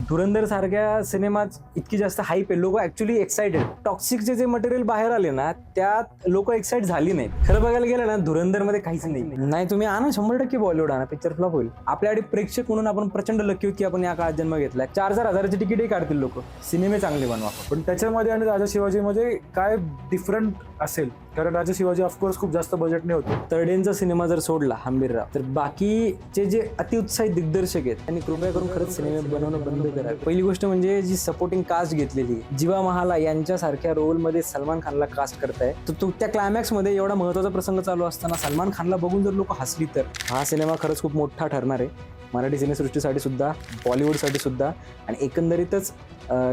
धुरंधर सारख्या सिनेमात इतकी जास्त हाईप आहे, लोक ऍक्च्युली एक्साइटेड. टॉक्सिकचे जे मटेरियल बाहेर आले ना त्यात लोक एक्साइट झाली नाहीत. खरं बघायला गेलं ना धुरंधर मध्ये काहीच नाही. तुम्ही आणा 100% बॉलिवूड आणा, पिक्चर फ्लॉप होईल. आपल्याकडे प्रेक्षक म्हणून आपण प्रचंड लकी होत की आपण या काळात जन्म घेतलाय. 4,000 हजाराची तिकीटही काढतील लोक, सिनेमे चांगले बनवा. पण त्याच्यामध्ये आणि राजा शिवाजीमध्ये काय डिफरंट असेल? कारण राजा शिवाजी ऑफकोर्स खूप जास्त बजेटने होतो. तरडेंचा सिनेमा जर सोडला हंबीरराव, तर बाकीचे जे अतिउत्साहित दिग्दर्शक आहेत त्यांनी कृपया करून खरंच सिनेमे बनवणं बंद करावे. पहिली गोष्ट म्हणजे जी सपोर्टिंग कास्ट घेतलेली, जीवा महाला यांच्यासारख्या रोलमध्ये सलमान खानला कास्ट करताय, तर तो त्या क्लायमॅक्स मध्ये एवढा महत्वाचा प्रसंग चालू असताना सलमान खानला बघून जर लोक हसली तर हा सिनेमा खरंच खूप मोठा ठरणार आहे, मराठी सिनेसृष्टीसाठी सुद्धा, बॉलिवूडसाठी सुद्धा. आणि एकंदरीतच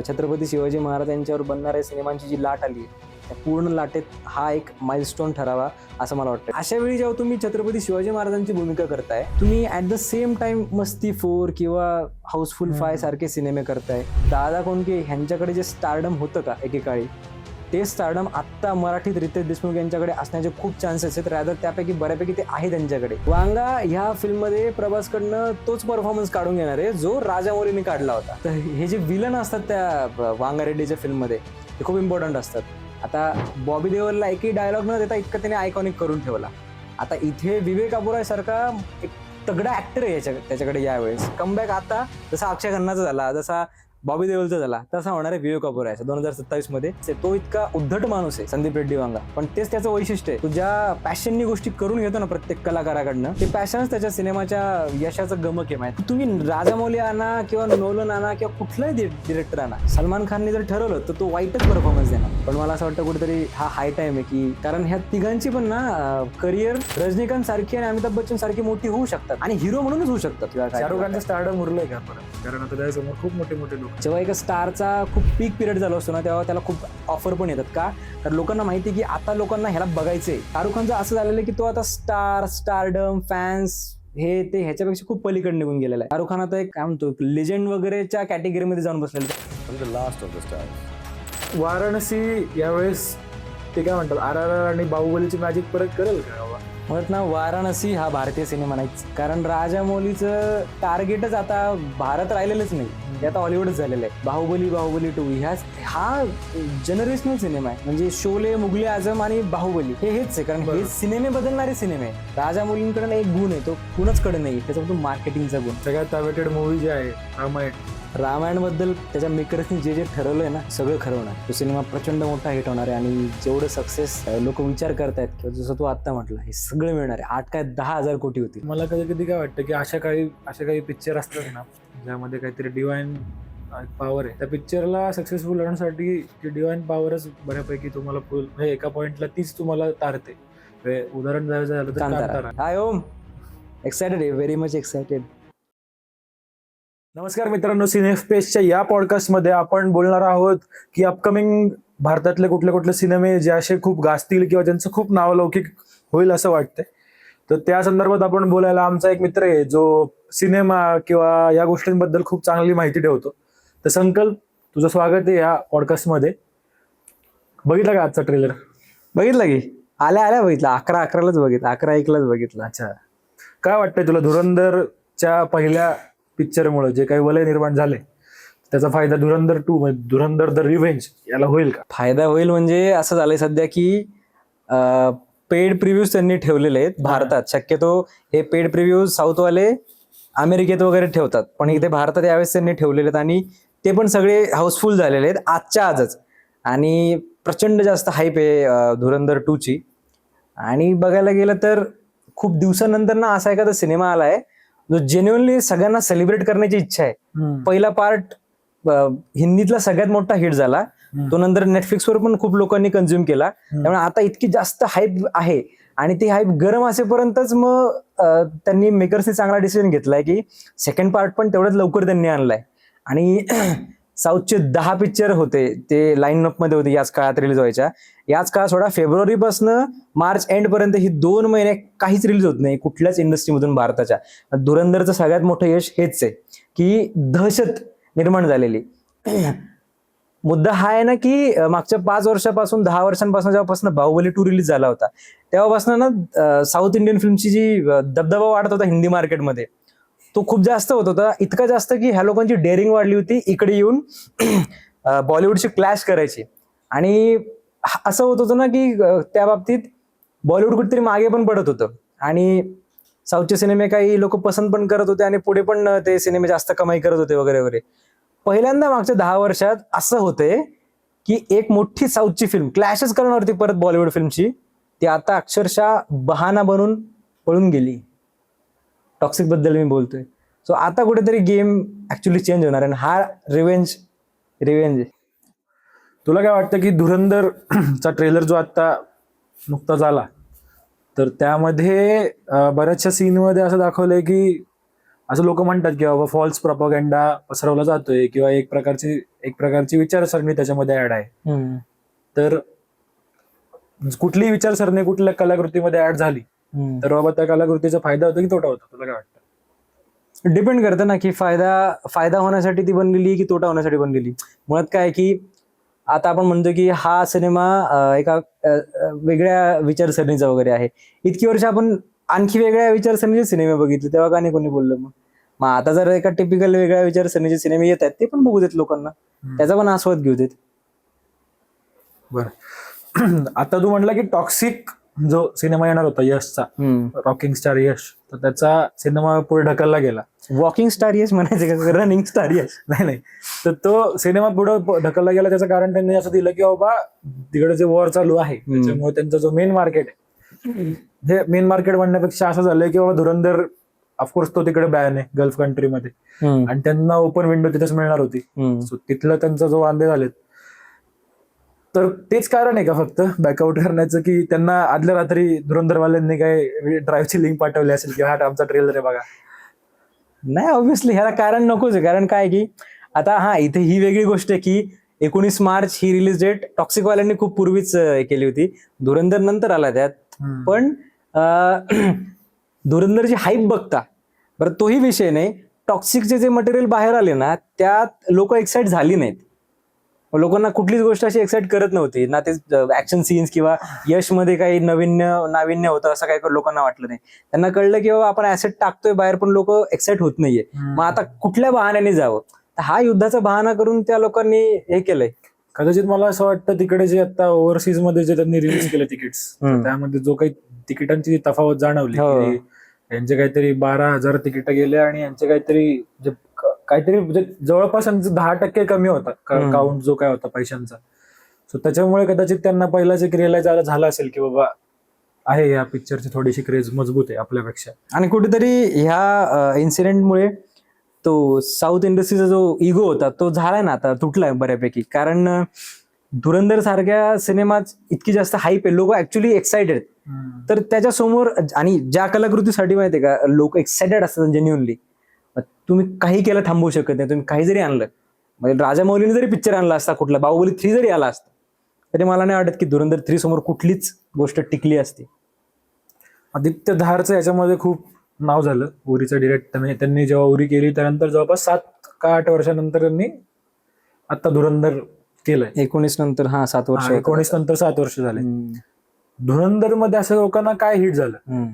छत्रपती शिवाजी महाराज यांच्यावर बनणाऱ्या सिनेमांची जी लाट आली आहे त्या पूर्ण लाटेत हा एक माइलस्टोन ठरावा असं मला वाटतं. अशा वेळी जेव्हा तुम्ही छत्रपती शिवाजी महाराजांची भूमिका करताय, तुम्ही ऍट द सेम टाइम मस्ती 4 किंवा हाऊसफुल 5 सारखे सिनेमे करताय. दादा कोंडके ह्यांच्याकडे जे स्टारडम होतं का एकेकाळी, ते स्टारडम आत्ता मराठीत रितेश देशमुख यांच्याकडे असण्याचे खूप चान्सेस आहेत. रादर त्यापैकी बऱ्यापैकी ते आहे त्यांच्याकडे. वांगा ह्या फिल्ममध्ये प्रभासकडनं तोच परफॉर्मन्स काढून घेणार आहे जो राजामौलीने काढला होता. तर हे जे विलन असतात त्या वांगा रेड्डीच्या फिल्ममध्ये ते खूप इम्पॉर्टंट असतात. आता बॉबी देओलला एकही डायलॉग न देता इतकं त्याने आयकॉनिक करून ठेवला. आता इथे विवेक अबोराय सारखा एक तगडा ऍक्टर आहे त्याच्याकडे यावेळेस. कमबॅक आता जसा अक्षय खन्नाचा झाला, जसा बॉबी देओलचा झाला, तसा होणार आहे विवेक अबोरायचा 2027 मध्ये. तो इतका उद्धट माणूस आहे संदीप रेड्डी वांगा, पण तेच त्याचं वैशिष्ट्य आहे. तो ज्या पॅशननी गोष्टी करून घेतो ना प्रत्येक कलाकाराकडनं, ते पॅशनच त्याच्या सिनेमाच्या यशाचं गमक आहे. माहिती तुम्ही राजामौली आणा किंवा नोलन आणा किंवा कुठलाही डिरेक्टर आणा, सलमान खानने जर ठरवलं तर तो वाईटच परफॉर्मन्स देणार. पण मला असं वाटतं कुठेतरी हा हाय टाइम आहे की, कारण ह्या तिघांची पण ना करिअर रजनीकांत सारखी आणि अमिताभ बच्चन सारखी मोठी होऊ शकतात आणि हिरो म्हणूनच होऊ शकतात. शाहरुख खानचं स्टारडम उरलंय का परत? कारण आता त्याच्यासमोर खूप मोठे मोठे लोक. जेव्हा एका स्टारचा खूप पीक पिरियड झाला असतो ना, तेव्हा त्याला खूप ऑफर पण येतात का, तर लोकांना माहिती की आता लोकांना ह्याला बघायचंय. शाहरुख खानचं असं झालेलं की तो आता स्टारडम, फॅन्स हे ते ह्याच्यापेक्षा खूप पलीकडे निघून गेलेला आहे. शाहरुख खान आता एक काय म्हणतो लेजंड वगैरेच्या कॅटेगरीमध्ये जाऊन बसलेलं. Last of the stars. Varanasi यावेळेस ते काय म्हणतात, RRR आणि बाहुबलीची मॅजिक परत करेल का? म्हणत ना वाराणसी हा भारतीय सिनेमा नाहीच, कारण राजामौलीचं टार्गेटच आता भारत राहिलेलंच नाही, ते आता हॉलिवूडच झालेलं आहे. बाहुबली 2 हा जनरेशनल सिनेमा आहे. म्हणजे शोले, मुघले आझम आणि बाहुबली हेच आहे, कारण हे सिनेमे बदलणारे सिनेमे आहे. राजामौलींकडे एक गुण आहे, तो कुणाचकडे नाही, त्याच्यामध्ये मार्केटिंगचा गुण. सगळ्यात अवेटेड मूवी जे आहे रामायण बद्दल त्याच्या मेकर्सनी जे ठरवलंय ना सगळं खरं होणार. तो सिनेमा प्रचंड मोठा हिट होणार आहे आणि जेवढं सक्सेस लोक विचार करतायत किंवा जसं तू आता म्हटलं हे सगळं मिळणार आहे. 8 काय 10,000 कोटी होती. मला कधी कधी काय वाटतं की अशा काही पिक्चर असतात ना ज्यामध्ये काहीतरी डिवाइन पॉवर आहे, त्या पिक्चरला सक्सेसफुल होण्यासाठी ती डिवाइन पॉवरच बऱ्यापैकी तुम्हाला फुल म्हणजे एका पॉइंटला तीच तुम्हाला तारते. उदाहरण द्यायचं झालं तर कांतारा. हाय ओम, एक्साइटेड आहे, व्हेरी मच एक्साइटेड. नमस्कार मित्रांनो, सिनेस्पेसच्या या पॉडकास्टमध्ये आपण बोलणार आहोत की अपकमिंग भारतातले कुठले सिनेमे जे असे खूप गाजतील किंवा ज्यांचं खूप नावलौकिक होईल असं वाटतंय. तर त्या संदर्भात आपण बोलायला आमचा एक मित्र आहे जो सिनेमा किंवा या गोष्टींबद्दल खूप चांगली माहिती ठेवतो. तर संकल्प, तुझं स्वागत आहे या पॉडकास्टमध्ये. बघितला का आजचा ट्रेलर? बघितला की आल्या बघितला. 11:11लाच बघितला, 11:01लाच बघितला. अच्छा, काय वाटतंय तुला धुरंधरच्या पहिल्या पिक्चरमुळे जे काही वलय निर्माण झाले त्याचा फायदा धुरंधर 2 म्हणजे धुरंधर द रिव्हेंज याला होईल का? फायदा होईल म्हणजे असं झालंय सध्या की पेड प्रिव्ह्यूज त्यांनी ठेवलेले आहेत भारतात. शक्यतो हे पेड प्रिव्ह्यूज साऊथवाले अमेरिकेत वगैरे ठेवतात, पण इथे भारतात यावेळेस त्यांनी ठेवलेले आहेत आणि ते पण सगळे हाऊसफुल झालेले आहेत आजच्या आजच. आणि प्रचंड जास्त हाईप आहे धुरंधर 2ची. आणि बघायला गेलं तर खूप दिवसानंतर ना असा एखादा सिनेमा आलाय जो जेन्युअनली सगळ्यांना सेलिब्रेट करण्याची इच्छा आहे. पहिला पार्ट हिंदीतला सगळ्यात मोठा हिट झाला, तो नंतर नेटफ्लिक्सवर पण खूप लोकांनी कन्झ्युम केला. त्यामुळे आता इतकी जास्त हाईप आहे आणि ती हाईप गरम असेपर्यंतच मग त्यांनी मेकर्सनी चांगला डिसिजन घेतलाय की सेकंड पार्ट पण तेवढ्याच लवकर त्यांनी आणलाय. आणि साऊथचे 10 पिक्चर होते ते लाईन अप मध्ये होते याच काळात रिलीज व्हायच्या. याच काळात सोडा फेब्रुवारीपासून मार्च एंड पर्यंत ही 2 महिने काहीच रिलीज होत नाही कुठल्याच इंडस्ट्रीमधून भारताच्या. धुरंधरचं सगळ्यात मोठं यश हेच आहे की दहशत निर्माण झालेली. मुद्दा हा आहे ना की मागच्या 5 वर्षापासून 10 वर्षांपासून जेव्हापासून बाहुबली 2 रिलीज झाला होता तेव्हापासून ना साऊथ इंडियन फिल्मची जी दबदबा वाढत होता हिंदी मार्केटमध्ये तो खूप जास्त होत होता, इतका जास्त की ह्या लोकांची डेअरिंग वाढली होती इकडे येऊन बॉलिवूडची क्लॅश करायची. आणि असं होत होतं ना की त्या बाबतीत बॉलिवूड कुठेतरी मागे पण पडत होतं आणि साऊथचे सिनेमे काही लोक पसंत पण करत होते आणि पुढे पण ते सिनेमे जास्त कमाई करत होते वगैरे वगैरे. पहिल्यांदा मागच्या 10 वर्षात असं होतंय की एक मोठी साऊथची फिल्म क्लॅशच करणार होती परत बॉलिवूड फिल्मची, ती आता अक्षरशः बहाणा बनून पळून गेली. टॉक्सिक बद्दल मी बोलतोय. सो आता कुठेतरी गेम ऍक्च्युली चेंज होणार आहे. हा रिवेंज आहे. तुला काय वाटतं की धुरंधर चा ट्रेलर जो आता नुकता झाला, तर त्यामध्ये बऱ्याचशा सीनमध्ये असं दाखवलंय की असं लोक म्हणतात की बाबा फॉल्स प्रॉपगंडा पसरवला जातोय किंवा एक प्रकारची विचारसरणी त्याच्यामध्ये ऍड आहे. तर कुठलीही विचारसरणी कुठल्या कलाकृतीमध्ये ऍड झाली तर बाबा त्या कलाकृतीचा फायदा होतो की तोटा होतो, तुला काय वाटतं? डिपेंड करतं ना की फायदा होण्यासाठी ती बनलेली की तोटा होण्यासाठी बनलेली. मुळात काय की आता आपण म्हणतो की हा सिनेमा एका वेगळ्या विचारसरणीचा वगैरे आहे. इतकी वर्ष आपण आणखी वेगळ्या विचारसरणीचे सिनेमे बघितले, तेव्हा का नाही कोणी बोललं. मग आता जर एका टिपिकल वेगळ्या विचारसरणीचे सिनेमे येत आहेत ते पण बघू देत लोकांना, त्याचा पण आस्वाद घेऊ देत. बरं, आता तू म्हटला की टॉक्सिक जो सिनेमा येणार होता यशचा, रॉकिंग स्टार यश, तर त्याचा सिनेमा पुढे ढकलला गेला. वॉकिंग स्टार यश म्हणायचं का रनिंग स्टार यश? नाही, तर तो सिनेमा पुढे ढकलला गेला. त्याचं कारण त्यांनी असं दिलं की बाबा तिकडे जे वॉर चालू आहे त्याच्यामुळे त्यांचा जो मेन मार्केट आहे, हे मेन मार्केट म्हणण्यापेक्षा असं झालंय की बाबा धुरंधर ऑफकोर्स तो तिकडे बॅन आहे गल्फ कंट्रीमध्ये आणि त्यांना ओपन विंडो तिथेच मिळणार होती. सो तिथलं त्यांचा जो वांदे झालेत, तर तेच कारण आहे का फक्त बॅकआउट करण्याचं की त्यांना आदल्या रात्री धुरंधरवाल्यांनी काय ड्राईव्हची लिंक पाठवली असेल की हा आमचा ट्रेलर आहे बघा? नाही, ऑब्व्हियसली ह्याला कारण नकोच आहे. कारण काय की आता इथे ही वेगळी गोष्ट आहे की 19 मार्च ही रिलीज डेट टॉक्सिकवाल्यांनी खूप पूर्वीच केली होती, धुरंधर नंतर आला त्यात. पण धुरंधरची हाईप बघता बरं, तोही विषय नाही. टॉक्सिकचे जे मटेरियल बाहेर आले ना त्यात लोक एक्साइट झाली नाहीत. लोकांना कुठलीच गोष्ट अशी एक्साइट करत नव्हती ना. ते ऍक्शन सीन्स किंवा यशमध्ये काही नाविन्य होतं असं काही लोकांना वाटलं नाही. त्यांना कळलं की बाबा आपण ऍसेट टाकतोय बाहेर पण लोक एक्साइट होत नाहीये. मग आता कुठल्या बहाण्याने जावं? हा युद्धाचा बहाणा करून त्या लोकांनी हे केलंय. कदाचित मला असं वाटतं तिकडे जे आता ओव्हरसीज मध्ये जे त्यांनी रिलीज केले तिकीट्स, त्यामध्ये जो काही तिकिटांची तफावत जाणवली, यांचे काहीतरी 12,000 तिकीट गेले आणि यांचे काहीतरी जवळपास 10% कमी होता काउंट जो काय होता पैशांचा. सो त्याच्यामुळे कदाचित त्यांना पहिलाच एक रिअलाइज झाला असेल की बाबा आहे या पिक्चरची थोडीशी क्रेज मजबूत आहे आपल्यापेक्षा. आणि कुठेतरी ह्या इन्सिडेंटमुळे तो साऊथ इंडस्ट्रीचा जो इगो होता तो झालाय ना, आता तुटलाय बऱ्यापैकी. कारण धुरंधर सारख्या सिनेमात इतकी जास्त हाईप आहे, लोक ऍक्च्युली एक्साइटेड. तर त्याच्यासमोर आणि ज्या कलाकृतीसाठी माहितीये का लोक एक्साइटेड असतात जेन्युअनली, तुम्ही काही केलं थांबवू शकत नाही. तुम्ही काही जरी आणलं, म्हणजे राजामौलीने जरी पिक्चर आणला असता, कुठला बाहुबली 3 जरी आला असता, तरी मला नाही वाटत की धुरंधर 3 समोर कुठलीच गोष्ट टिकली असती. आदित्य धारचं याच्यामध्ये खूप नाव झालं. उरीचं डिरेक्ट त्यांनी जेव्हा उरी केली त्यानंतर जवळपास 7 का 8 वर्षानंतर त्यांनी आता धुरंधर केलंय. 19 नंतर 7 वर्ष. 19 नंतर 7 वर्ष झाले. धुरंधर मध्ये असं लोकांना काय हिट झालं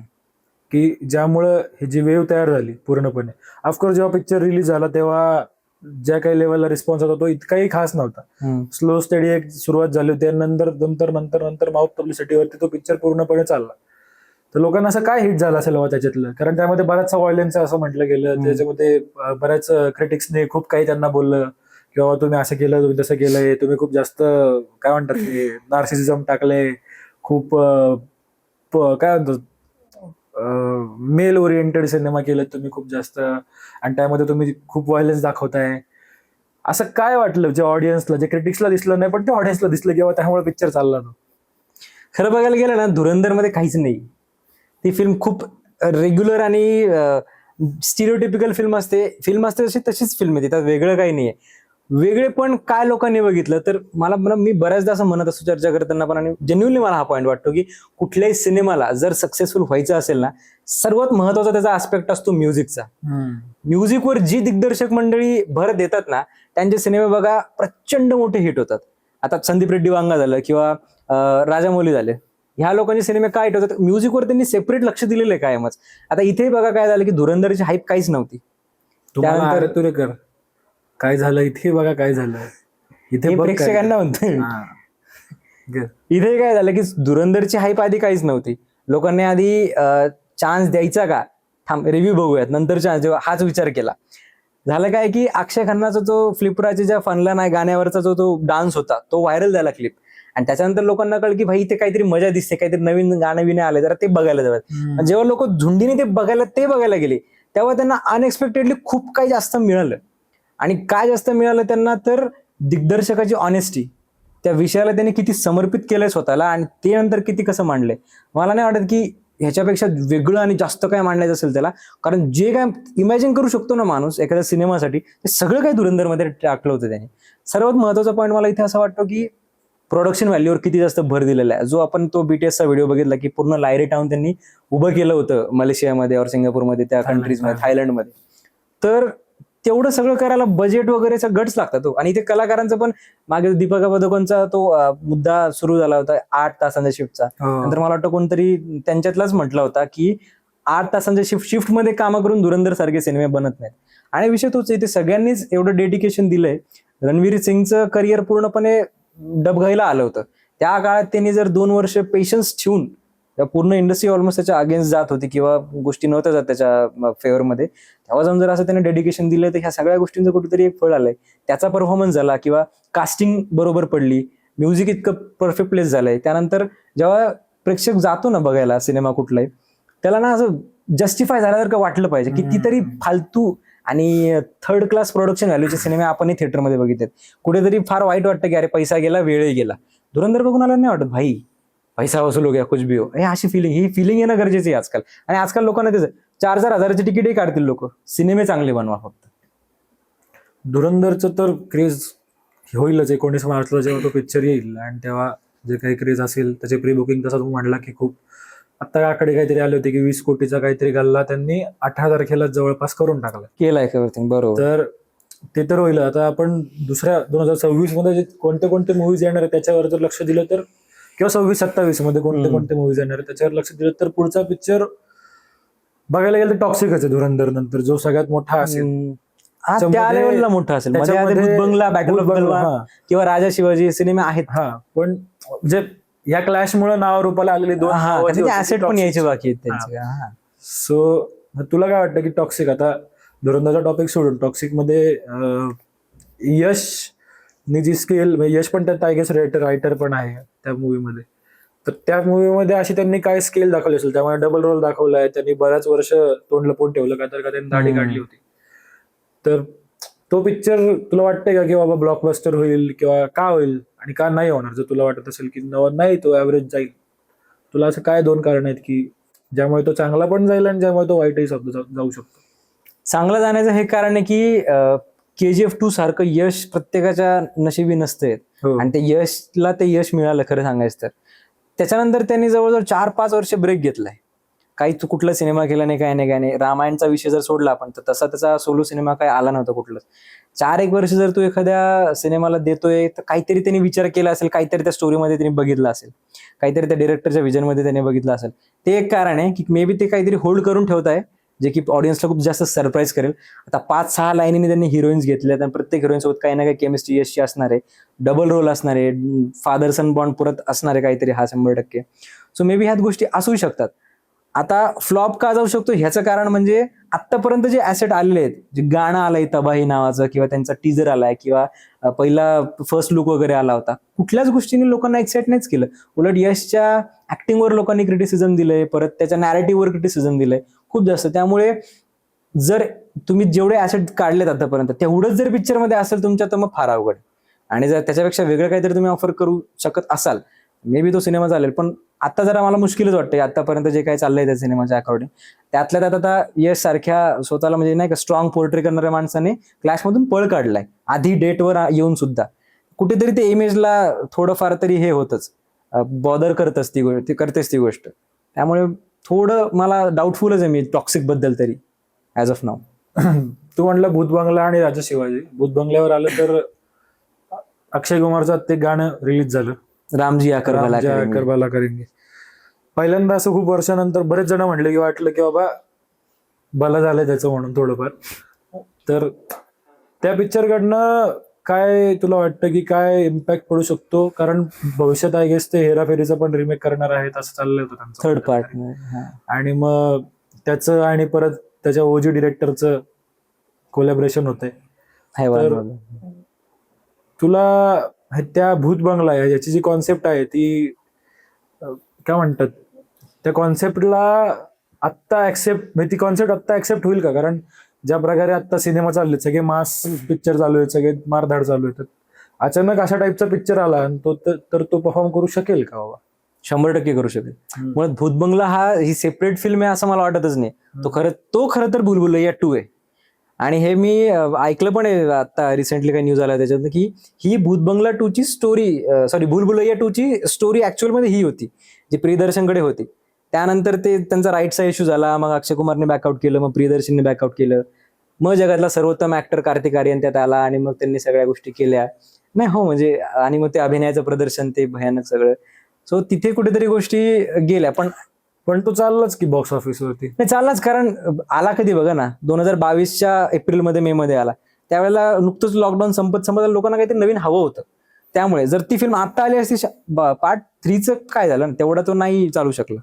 की ज्यामुळं ही जी वेव्ह तयार झाली पूर्णपणे. ऑफकोर्स जेव्हा पिक्चर रिलीज झाला तेव्हा ज्या काही लेवलला रिस्पॉन्स होता तो इतकाही खास नव्हता. स्लो स्टडी एक सुरुवात झाली होती, नंतर माउथ पब्लिसिटीवरती तो पिक्चर पूर्णपणे चालला. तर लोकांना असं काय हिट झालं असेल त्याच्यातलं? कारण त्यामध्ये बराचसा व्हायलन्स असं म्हटलं गेलं, त्याच्यामध्ये बऱ्याच क्रिटिक्सने खूप काही त्यांना बोललं की बाबा तुम्ही असं केलं, तुम्ही तसं केलंय, तुम्ही खूप जास्त काय म्हणतात ते नार्सिसिझम टाकलंय, खूप काय म्हणतात मेल ओरिएंटेड सिनेमा केलं तुम्ही खूप जास्त, आणि त्यामध्ये तुम्ही खूप व्हायलन्स दाखवताय. असं काय वाटलं जे ऑडियन्सला, जे क्रिटिक्सला दिसलं नाही पण ते ऑडियन्सला दिसलं किंवा त्यामुळे पिक्चर चालला तो? खरं बघायला गेलं ना, धुरंधर मध्ये काहीच नाही. ती फिल्म खूप रेग्युलर आणि स्टिरियोटिपिकल फिल्म असते तशीच फिल्म आहे. त्यात वेगळं काही नाहीये. वेगळे पण काय लोकांनी बघितलं तर मी बऱ्याचदा असं म्हणत असतो चर्चा करताना पण, आणि जेन्युअनली मला हा पॉईंट वाटतो की कुठल्याही सिनेमाला जर सक्सेसफुल व्हायचं असेल ना, सर्वात महत्वाचा त्याचा आस्पेक्ट असतो म्युझिकचा. म्युझिकवर जी दिग्दर्शक मंडळी भर देतात ना त्यांचे सिनेमे बघा प्रचंड मोठे हिट होतात. आता संदीप रेड्डी वांगा झालं किंवा राजामौली झाले, ह्या लोकांचे सिनेमे काय होतात, म्युझिकवर त्यांनी सेपरेट लक्ष दिलेलं आहे कायमच. आता इथे बघा काय झालं की धुरंधरची हाईप काहीच नव्हती, तुम्हाला त्यानंतर- अरे तुरे कर काय झालं इथे बघा काय झालं इथे हे बघ काय प्रेक्षकांना म्हणतोय मी. हा. ग- इथे काय झालं की धुरंधरची हाईप आधी काहीच नव्हती. लोकांनी आधी चान्स द्यायचा का, थांब रिव्ह्यू बघूयात नंतर चान्स देऊ, हाच विचार केला. झालं काय की अक्षय खन्नाचा जो फ्लिपराच्या ज्या फनला नाही गाण्यावरचा जो तो डान्स होता तो व्हायरल झाला क्लिप, आणि त्याच्यानंतर लोकांना कळलं की भाई इथे काहीतरी मजा दिसते, काहीतरी नवीन गाणं बिणे आले, जरा ते बघायला जावं. आणि जेव्हा लोक झुंडीने ते बघायला गेले तेव्हा त्यांना अनएक्सपेक्टेडली खूप काही जास्त मिळालं. आणि काय जास्त मिळालं त्यांना तर दिग्दर्शकाची ऑनेस्टी, त्या विषयाला त्यांनी किती समर्पित केलंय स्वतःला आणि ते नंतर किती कसं मांडलंय. मला नाही वाटत की ह्याच्यापेक्षा वेगळं आणि जास्त काय मांडायचं असेल त्याला, कारण जे काय इमॅजिन करू शकतो ना माणूस एखाद्या सिनेमासाठी ते सगळं काही धुरंधरमध्ये टाकलं होतं त्याने. सर्वात महत्वाचा पॉईंट मला इथे असं वाटतं की प्रोडक्शन व्हॅल्यूवर किती जास्त भर दिलेला आहे. जो आपण तो बीटीएसचा व्हिडिओ बघितला की पूर्ण लायरी टाउन त्यांनी उभं केलं होतं मलेशियामध्ये और सिंगापूरमध्ये, त्या कंट्रीजमध्ये, थायलंडमध्ये. तर तेवढं सगळं करायला बजेट वगैरेचा गट्स लागतात तो. आणि ते कलाकारांचं पण मागे दीपिका पदुकोणचा तो मुद्दा सुरू झाला होता 8 तासांच्या शिफ्टचा. नंतर मला वाटतं कोणतरी त्यांच्यातलाच म्हटला होता की 8 तासांच्या शिफ्टमध्ये कामं करून धुरंधर सारखे सिनेमे बनत नाहीत. आणि विषय तोच इथे सगळ्यांनीच एवढं डेडिकेशन दिलंय. रणवीर सिंगचं करिअर पूर्णपणे डबघाईला आलं होतं. त्या काळात त्यांनी जर 2 वर्ष पेशन्स ठेवून, पूर्ण इंडस्ट्री ऑलमोस्ट त्याच्या अगेन्स्ट जात होती किंवा गोष्टी नव्हत्या जात त्याच्या फेवरमध्ये, तेव्हा जाऊन जर असं त्याने डेडिकेशन दिलं तर ह्या सगळ्या गोष्टींचं कुठेतरी एक फळ आलंय. त्याचा परफॉर्मन्स झाला किंवा कास्टिंग बरोबर पडली, म्युझिक इतकं परफेक्ट प्लेस झालंय. त्यानंतर जेव्हा प्रेक्षक जातो ना बघायला सिनेमा कुठलाही, त्याला ना असं जस्टिफाय झाल्यासारखं वाटलं पाहिजे. कितीतरी फालतू आणि थर्ड क्लास प्रोडक्शन व्हॅल्यूचे सिनेमे आपणही थिएटरमध्ये बघितलेत. कुठेतरी फार वाईट वाटतं की अरे पैसा गेला, वेळही गेला. धुरंधर बघून आला नाही वाटत भाई पैसा वसूल हो गया कुछ भी हो, हे अशी ही फिलिंग येणं गरजेचं आहे आजकाल. आणि आजकाल लोकांना त्याचं 4-4 हजाराची तिकीटही काढतील लोक, सिनेमे चांगले बनवा फक्त. धुरंधरचं तर क्रेज होईलच 19 मार्चला जेव्हा तो पिक्चर येईल, आणि तेव्हा जे काही क्रेज असेल त्याचे प्री बुकिंग तसं तुम्ही म्हणला की खूप. आता आकडे काहीतरी आले होते की 20 कोटीचा काहीतरी गल्ला त्यांनी 18 तारखेला जवळपास करून टाकला. केलाय एव्हरीथिंग बरोबर. तर ते तर होईल. आता आपण दुसऱ्या 2026 मध्ये जे कोणते मूवीज येणार आहे त्याच्यावर जर लक्ष दिलं तर, किंवा 26-27 मध्ये कोणते मूवीज येणार आहे त्याच्यावर लक्ष दिलं तर, पुढचा पिक्चर बघायला गेलं तर टॉक्सिकच आहे धुरंधर नंतर, जो सगळ्यात मोठा असेल. त्या लेवलला मोठा असेल. मध्ये आधी भूत बंगला, बॅटल ऑफ बंगला किंवा राजा शिवाजी सिनेमे आहेत. पण जे या क्लॅश मुळे नाव रूपाला आलेली दोन ऍसेट पण यायचे बाकी आहेत त्यांचे. सो तुला काय वाटतं की टॉक्सिक, आता धुरंधरचा टॉपिक सोडून टॉक्सिक मध्ये यश जी स्केल, यश पण त्यात आय गेस रायटर पण आहे त्या मूवीमध्ये, तर त्या मूवीमध्ये अशी त्यांनी काय स्केल दाखवली असेल. त्यामुळे डबल रोल दाखवलाय त्यांनी, बऱ्याच वर्ष तोंड लपवून ठेवलं का त्यांनी दाढी काढली होती. तर तो पिक्चर तुला वाटतंय का की बाबा ब्लॉकबस्टर होईल, किंवा का होईल आणि का नाही होणार? जर तुला वाटत असेल की नाही तो ऍव्हरेज जाईल, तुला असं काय 2 कारण आहेत की ज्यामुळे तो चांगला पण जाईल आणि ज्यामुळे तो वाईटही जाऊ शकतो? चांगलं जाण्याचं हे कारण आहे की KGF 2 सारखं यश प्रत्येकाच्या नशिबी नसते. आणि ते यशला ते यश मिळालं खरं सांगायचं तर. त्याच्यानंतर त्यांनी जवळजवळ 4-5 वर्ष ब्रेक घेतलाय, काही कुठला सिनेमा केला नाही, काय नाही. रामायणचा विषय जर सोडला आपण तर तसा त्याचा सोलो सिनेमा काय आला नव्हता कुठलाच. 4-1 वर्ष जर तू एखाद्या सिनेमाला देतोय तर काहीतरी त्यांनी विचार केला असेल, काहीतरी त्या स्टोरीमध्ये त्यांनी बघितलं असेल, काहीतरी त्या डिरेक्टरच्या विजनमध्ये त्यांनी बघितलं असेल. ते एक कारण आहे की मे बी ते काहीतरी होल्ड करून ठेवत आहे, जे की ऑडियन्सला खूप जास्त सरप्राईज करेल. आता 5-6 लाईनीने त्यांनी हिरोईन्स घेतल्यात आणि प्रत्येक हिरोईन सोबत काही ना काही केमिस्ट्री यशची असणार आहे, डबल रोल असणार आहे, फादर सन बॉन्ड परत असणार आहे काहीतरी, हा 100%. सो मे बी ह्यात गोष्टी असू शकतात. आता फ्लॉप का जाऊ शकतो ह्याचं कारण म्हणजे आतापर्यंत जे ऍसेट आलेले आहेत, जे गाणं आलंय तबाही नावाचं, किंवा त्यांचा टीजर आलाय, किंवा पहिला फर्स्ट लुक वगैरे आला होता, कुठल्याच गोष्टीने लोकांना एक्साइट नाहीच केलं. उलट यशच्या ऍक्टिंगवर लोकांनी क्रिटिसिझम दिलंय, परत त्याच्या नॅरेटिव्हवर क्रिटिसिझम दिलंय खूप जास्त. त्यामुळे जर तुम्ही जेवढे ऍसेट काढलेत आतापर्यंत तेवढंच जर पिक्चरमध्ये असेल तुमच्या, तर मग फार अवघड. आणि जर त्याच्यापेक्षा वेगळं काहीतरी तुम्ही ऑफर करू शकत असाल, मे बी तो सिनेमा चालेल. पण आता जरा मला मुश्किलच वाटतंय आतापर्यंत जे काही चाललंय त्या सिनेमाच्या अकॉर्डिंग. त्यातल्या त्यात आता यश सारख्या स्वतःला म्हणजे नाही का स्ट्रॉंग पोर्ट्रे करणाऱ्या माणसाने क्लॅशमधून पळ काढलाय आधी डेटवर येऊन सुद्धा. कुठेतरी ते इमेजला थोडंफार तरी हे होतच, बॉदर करतेच ती गोष्ट. त्यामुळे थोडं मला डाऊटफुलच आहे मी टॉक्सिक बद्दल तरी ऍज ऑफ नाव. तू म्हणला भूत बंगला आणि राजा शिवाजी. भूत बंगल्यावर आलं तर अक्षय कुमारचं ते गाणं रिलीज झालं, रामजी आकर भला करेंगे. पहिल्यांदा असं खूप वर्षानंतर बरेच जण म्हणले की वाटलं की बाबा भलं झालंय त्याचं म्हणून थोडंफार. तर त्या पिक्चरकडनं काय तुला वाटतं की काय इम्पॅक्ट पडू शकतो? कारण भविष्यात आय गेस ते हेराफेरीचं पण रिमेक करणार आहेत असं चाललं होतं त्यांचं. Third part. आणि मग त्याचं आणि परत त्याच्या ओजी डिरेक्टरचं कोलॅबरेशन होतंय. तुला त्या भूत बंगला याची जी कॉन्सेप्ट आहे ती काय म्हणतात, त्या कॉन्सेप्टला आत्ता म्हणजे ती कॉन्सेप्ट आत्ता ऍक्सेप्ट होईल का? कारण ज्या प्रकारे आता सिनेमा चालले, सगळे मास पिक्चर चालू आहेत, सगळे मारधाड चालू आहेत, अचानक अशा टाईपचा पिक्चर आला आणि तर तो परफॉर्म करू शकेल का बाबा? 100% करू शकेल. मुळात भूत बंगला ही सेपरेट फिल्म आहे असं मला वाटतच नाही. तो खरं तर भूलभुलैया 2 आहे. आणि हे मी ऐकलं पण आहे आता रिसेंटली काही न्यूज आला त्याच्यात की ही भूत बंगला 2 ची स्टोरी भूलभुलैया 2 ची स्टोरी ऍक्च्युअल मध्ये ही होती जी प्रियदर्शनकडे होती. त्यानंतर त्यांचा राईटचा इश्यू झाला, मग अक्षय कुमारने बॅकआउट केलं, मग प्रियदर्शनने बॅकआउट केलं, मग जगातला सर्वोत्तम ऍक्टर कार्तिक आर्यन त्यात आला आणि मग त्यांनी सगळ्या गोष्टी केल्या. नाही हो म्हणजे आणि मग ते अभिनयाचं प्रदर्शन ते भयानक सगळं. सो तिथे कुठेतरी गोष्टी गेल्या. पण तो चाललाच की बॉक्स ऑफिसवरती. नाही चाललाच, कारण आला कधी बघा ना, 2022च्या एप्रिलमध्ये मे मध्ये आला. त्यावेळेला नुकतंच लॉकडाऊन संपत लोकांना काहीतरी नवीन हवं होतं. त्यामुळे जर ती फिल्म आता आली असती, पार्ट 3चं काय झालं ना, तेवढा तो नाही चालू शकला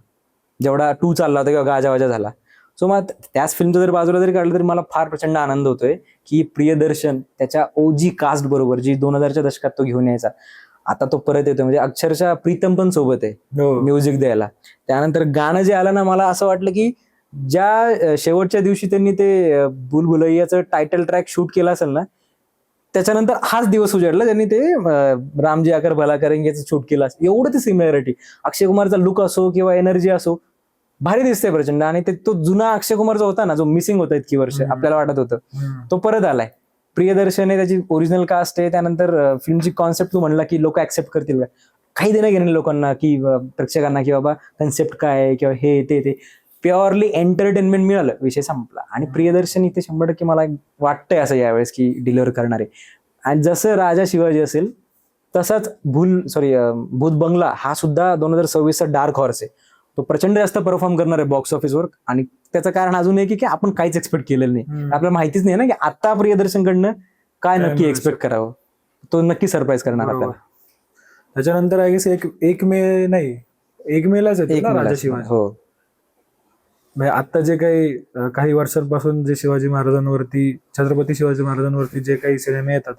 जेवढा 2 चालला होता किंवा गाजावाजा झाला. सो मग त्याच फिल्मचं जर बाजूला जरी काढलं तरी मला फार प्रचंड आनंद होतोय की प्रियदर्शन त्याच्या ओजी कास्ट बरोबर जी 2000च्या दशकात तो घेऊन यायचा, आता तो परत येतोय. म्हणजे अक्षरशः प्रीतम पण सोबत आहे म्युझिक द्यायला. त्यानंतर गाणं जे आलं ना, मला असं वाटलं की ज्या शेवटच्या दिवशी त्यांनी ते भूलभुलैयाचं टायटल ट्रॅक शूट केला असेल ना, त्याच्यानंतर हाच दिवस उजाडला त्यांनी ते रामजी आकर भला करेंगेचं शूट केलं असेल. एवढं ते सिमिलॅरिटी, अक्षय कुमारचा लुक असो किंवा एनर्जी असो, भारी दिसतंय प्रचंड. आणि तो जुना अक्षय कुमार जो होता ना, जो मिसिंग होता इतकी वर्ष आपल्याला वाटत होतं, तो परत आलाय. प्रियदर्शन आहे, त्याची ओरिजिनल कास्ट आहे. त्यानंतर फिल्मची कॉन्सेप्ट तू म्हणला की लोक ऍक्सेप्ट करतील, काही देणं घेणं लोकांना की प्रेक्षकांना की बाबा कन्सेप्ट काय आहे किंवा हे ते प्युअरली एंटरटेनमेंट मिळालं, विषय संपला. आणि प्रियदर्शन इथे 100% मला वाटतंय असं यावेळेस की डिलिव्हर करणार आहे. आणि जसं राजा शिवाजी असेल तसाच भूत बंगला हा सुद्धा 2026चा डार्क हॉर्स आहे. तो प्रचंड जास्त परफॉर्म करणार आहे बॉक्स ऑफिसवर. आणि त्याचं कारण अजून आहे की आपण काहीच एक्सपेक्ट केलेलं नाही. आपल्याला माहितीच नाही ना की आता प्रियदर्शनकडनं काय नक्की एक्सपेक्ट करावं. तो नक्की सरप्राईज करणार आपल्याला. त्याच्यानंतर आय गेस 1 मेलाच येतो ना राजा शिवाजी. हो, म्हणजे आता जे काही वर्षांपासून जे शिवाजी महाराजांवरती, छत्रपती शिवाजी महाराजांवरती जे काही सिनेमे येतात,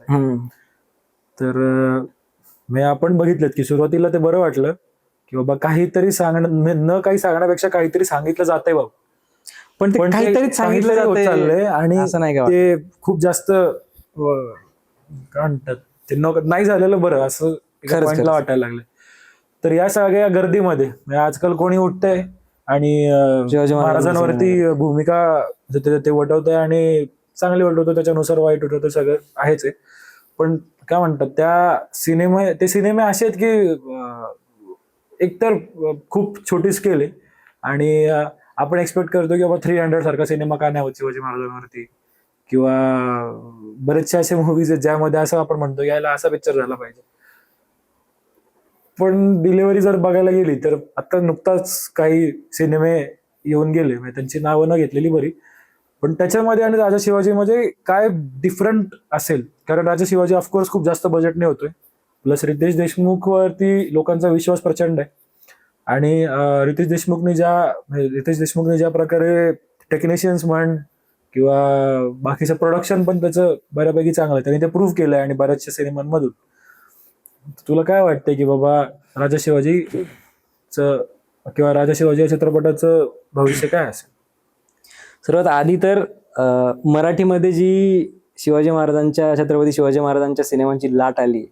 तर आपण बघितलेत की सुरुवातीला ते बरं वाटलं की बाबा काहीतरी न काही सांगण्यापेक्षा काहीतरी सांगितलं जातंय बाबा. पण काहीतरी सांगितलं जातंय चाललंय आणि असं नाही का ते खूप जास्त काय म्हणतात ते नाही झालेलं बरं असं पॉइंटला वाटायला लागलं. तर या सगळ्या गर्दीमध्ये आजकाल कोणी उठतंय आणि शिवाजी महाराजांवरती भूमिका ते वटवतंय आणि चांगली वटवतं, त्याच्यानुसार वाईट वटवतं, सगळं आहेच आहे. पण काय म्हणतात ते सिनेमे असे आहेत की एकतर खूप छोटी स्केल आहे आणि आपण एक्सपेक्ट करतो की बाबा 300 सारखा सिनेमा का नाही होत शिवाजी महाराजांवरती, किंवा बरेचसे असे मूव्हीज आहेत ज्यामध्ये असं आपण म्हणतो यायला असा पिक्चर झाला पाहिजे. पण डिलिव्हरी जर बघायला गेली तर आता नुकताच काही सिनेमे येऊन गेले, त्यांची नावं न घेतलेली बरी. पण त्याच्यामध्ये आणि राजा शिवाजीमध्ये काय डिफरंट असेल, कारण राजा शिवाजी ऑफकोर्स खूप जास्त बजेटने होतोय, प्लस रितेश देशमुख वरती लोकांचा विश्वास प्रचंड आहे. आणि रितेश देशमुखने ज्या प्रकारे टेक्निशियन्स म्हण किंवा बाकीचं प्रोडक्शन पण त्याचं बऱ्यापैकी चांगलं आहे, त्यांनी ते प्रूव्ह केलंय आणि बऱ्याचशा सिनेमांमधून. तुला काय वाटतंय की बाबा राजा शिवाजीचं किंवा राजा शिवाजी या चित्रपटाचं भविष्य काय असेल? सर्वात आधी तर मराठीमध्ये जी छत्रपती शिवाजी महाराजांच्या सिनेमांची लाट आली,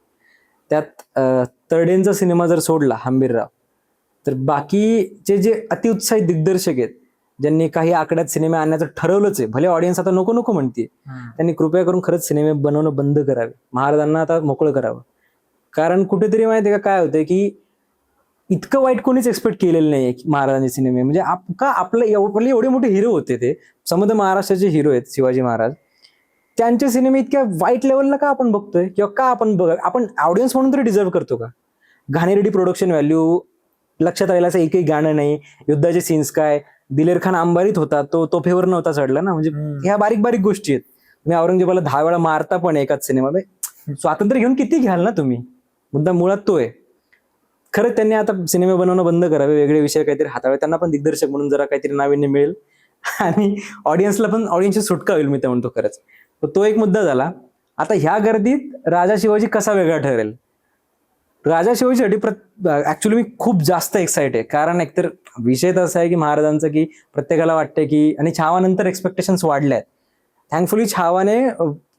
त्यात तरडेंचा सिनेमा जर सोडला हंबीरराव, तर बाकीचे जे अतिउत्साहित दिग्दर्शक आहेत ज्यांनी काही आकड्यात सिनेमे आणण्याचं ठरवलंच आहे, भले ऑडियन्स आता नको नको म्हणते, त्यांनी कृपया करून खरंच सिनेमे बनवणं बंद करावे, महाराजांना आता मोकळं करावं. कारण कुठेतरी माहिती आहे का काय होतंय की इतकं वाईट कोणीच एक्सपेक्ट केलेलं नाही महाराजांचे सिनेमे. म्हणजे आपले एवढे मोठे हिरो होते, ते समजा महाराष्ट्राचे हिरो आहेत शिवाजी महाराज, त्यांचे सिनेमे इतक्या वाईट लेवलला का आपण बघतोय किंवा का आपण ऑडियन्स म्हणून तरी डिझर्व करतो का? घाणेरडी प्रोडक्शन व्हॅल्यू, लक्षात राहिलं असं एकही गाणं नाही, युद्धाचे सीन्स काय, दिलेर खान अंबारीत होता तो तोफेवर नव्हता चढला ना, म्हणजे ह्या बारीक बारीक गोष्टी आहेत. तुम्ही औरंगजेबाला 10 वेळा मारता पण एकाच सिनेमा. स्वातंत्र्य घेऊन किती घ्याल ना तुम्ही, मुद्दा मुळात तो आहे. खरंच त्यांनी आता सिनेमे बनवणं बंद करावे, वेगळे विषय काहीतरी हातावे, त्यांना पण दिग्दर्शक म्हणून जरा काहीतरी नाविन्य मिळेल आणि ऑडियन्सची सुटका होईल, मी ते म्हणतो खरंच. तर तो एक मुद्दा झाला. आता ह्या गर्दीत राजा शिवाजी कसा वेगळा ठरेल? राजा शिवाजीसाठी ऍक्च्युली मी खूप जास्त एक्साइट आहे, कारण एकतर विषय तसा आहे की महाराजांचं, की प्रत्येकाला वाटतंय की, आणि छावानंतर एक्सपेक्टेशन्स वाढल्यात. थँकफुली छावाने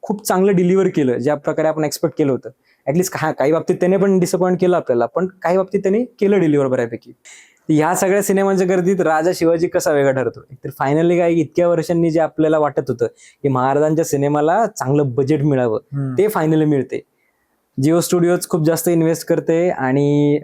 खूप चांगलं डिलिव्हर केलं, ज्या प्रकारे आपण एक्सपेक्ट केलं होतं. ऍटलीस्ट काही बाबतीत त्याने पण डिसअपॉइंट केलं आपल्याला, पण काही बाबतीत त्याने केलं डिलिव्हर बऱ्यापैकी. ह्या सगळ्या सिनेमांच्या गर्दीत राजा शिवाजी कसा वेगळा ठरतो? तर फायनली काय, इतक्या वर्षांनी जे आपल्याला वाटत होतं की महाराजांच्या सिनेमाला चांगलं बजेट मिळावं, ते फायनली मिळते. जिओ स्टुडिओज खूप जास्त इन्व्हेस्ट करते आणि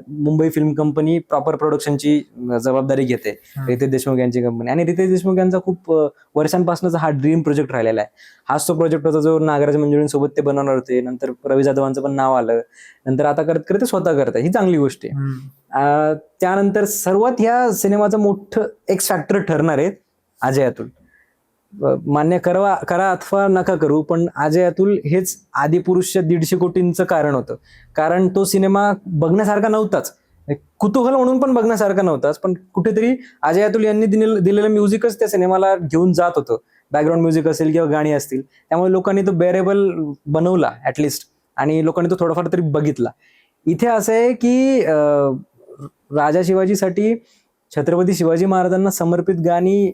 मुंबई फिल्म कंपनी प्रॉपर प्रोडक्शनची जबाबदारी घेते, रितेश देशमुख यांची कंपनी. आणि रितेश देशमुख यांचा खूप वर्षांपासूनचा हा ड्रीम प्रोजेक्ट राहिलेला आहे. हाच तो प्रोजेक्ट होता जो नागराज मंजुळेंसोबत ते बनवणार होते. नंतर रवी जाधवांचं पण नाव आलं, नंतर आता करत करत स्वतः करतात, ही चांगली गोष्ट आहे. त्यानंतर सर्वात ह्या सिनेमाचं मोठं एक्स फॅक्टर ठरणार आहे अजय अतुल. मान्य करा अथवा नका करू, पण अजय अतुल हेच आदिपुरुषच्या 150 कोटींचं कारण होतं. कारण तो सिनेमा बघण्यासारखा नव्हताच, कुतूहल म्हणून पण बघण्यासारखा नव्हताच, पण कुठेतरी अजय अतुल यांनी दिलेलं म्युझिकच त्या सिनेमाला घेऊन जात होतं. बॅकग्राऊंड म्युझिक असेल किंवा गाणी असतील, त्यामुळे लोकांनी तो बेरेबल बनवला ऍटलिस्ट, आणि लोकांनी तो थोडाफार तरी बघितला. इथे असं आहे की राजा शिवाजीसाठी छत्रपती शिवाजी महाराजांना समर्पित गाणी,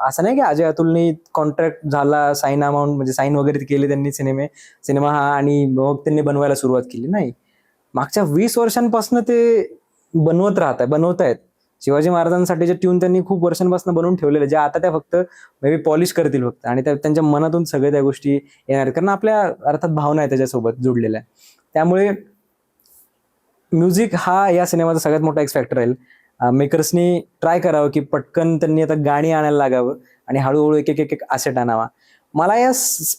असं नाही की अजय अतुलने कॉन्ट्रॅक्ट झाला, साईन अमाऊंट म्हणजे साईन वगैरे केले त्यांनी सिनेमा हा, आणि मग त्यांनी बनवायला सुरुवात केली. नाही, मागच्या 20 वर्षांपासून ते बनवत आहेत. शिवाजी महाराजांसाठीच्या ट्यून त्यांनी खूप वर्षांपासून बनवून ठेवलेल्या, ज्या आता त्या फक्त मे बी पॉलिश करतील फक्त, आणि त्यांच्या मनातून सगळ्या त्या गोष्टी येणार, कारण आपल्या अर्थात भावना आहे त्याच्यासोबत जुडलेल्या. त्यामुळे म्युझिक हा या सिनेमाचा सगळ्यात मोठा एक्स फॅक्टर राहील. मेकर्सनी ट्राय करावं की पटकन त्यांनी आता गाणी आणायला लागावं आणि हळूहळू एक एक एक असेट आणावा. मला या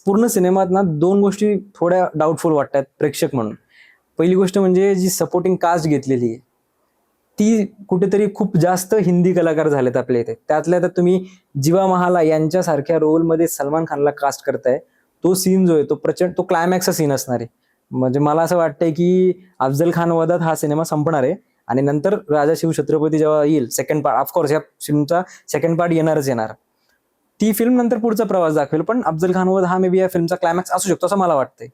पूर्ण सिनेमात ना 2 गोष्टी थोड्या डाऊटफुल वाटतात प्रेक्षक म्हणून. पहिली गोष्ट म्हणजे जी सपोर्टिंग कास्ट घेतलेली आहे ती कुठेतरी खूप जास्त हिंदी कलाकार झालेत आपल्या इथे. त्यातल्या त्यात तुम्ही जीवा महाला यांच्यासारख्या रोलमध्ये सलमान खानला कास्ट करताय. तो सीन जो आहे तो प्रचंड, तो क्लायमॅक्सचा सीन असणार आहे. म्हणजे मला असं वाटतंय की अफजल खान वधात हा सिनेमा संपणार आहे आणि नंतर राजा शिव छत्रपती जेव्हा येईल सेकंड पार्ट, ऑफकोर्स या फिल्मचा सेकंड पार्ट येणार. ती फिल्म नंतर पुढचा प्रवास दाखवेल, पण अफजल खान वध हा मे बी या फिल्मचा क्लायमॅक्स असू शकतो असं मला वाटतंय.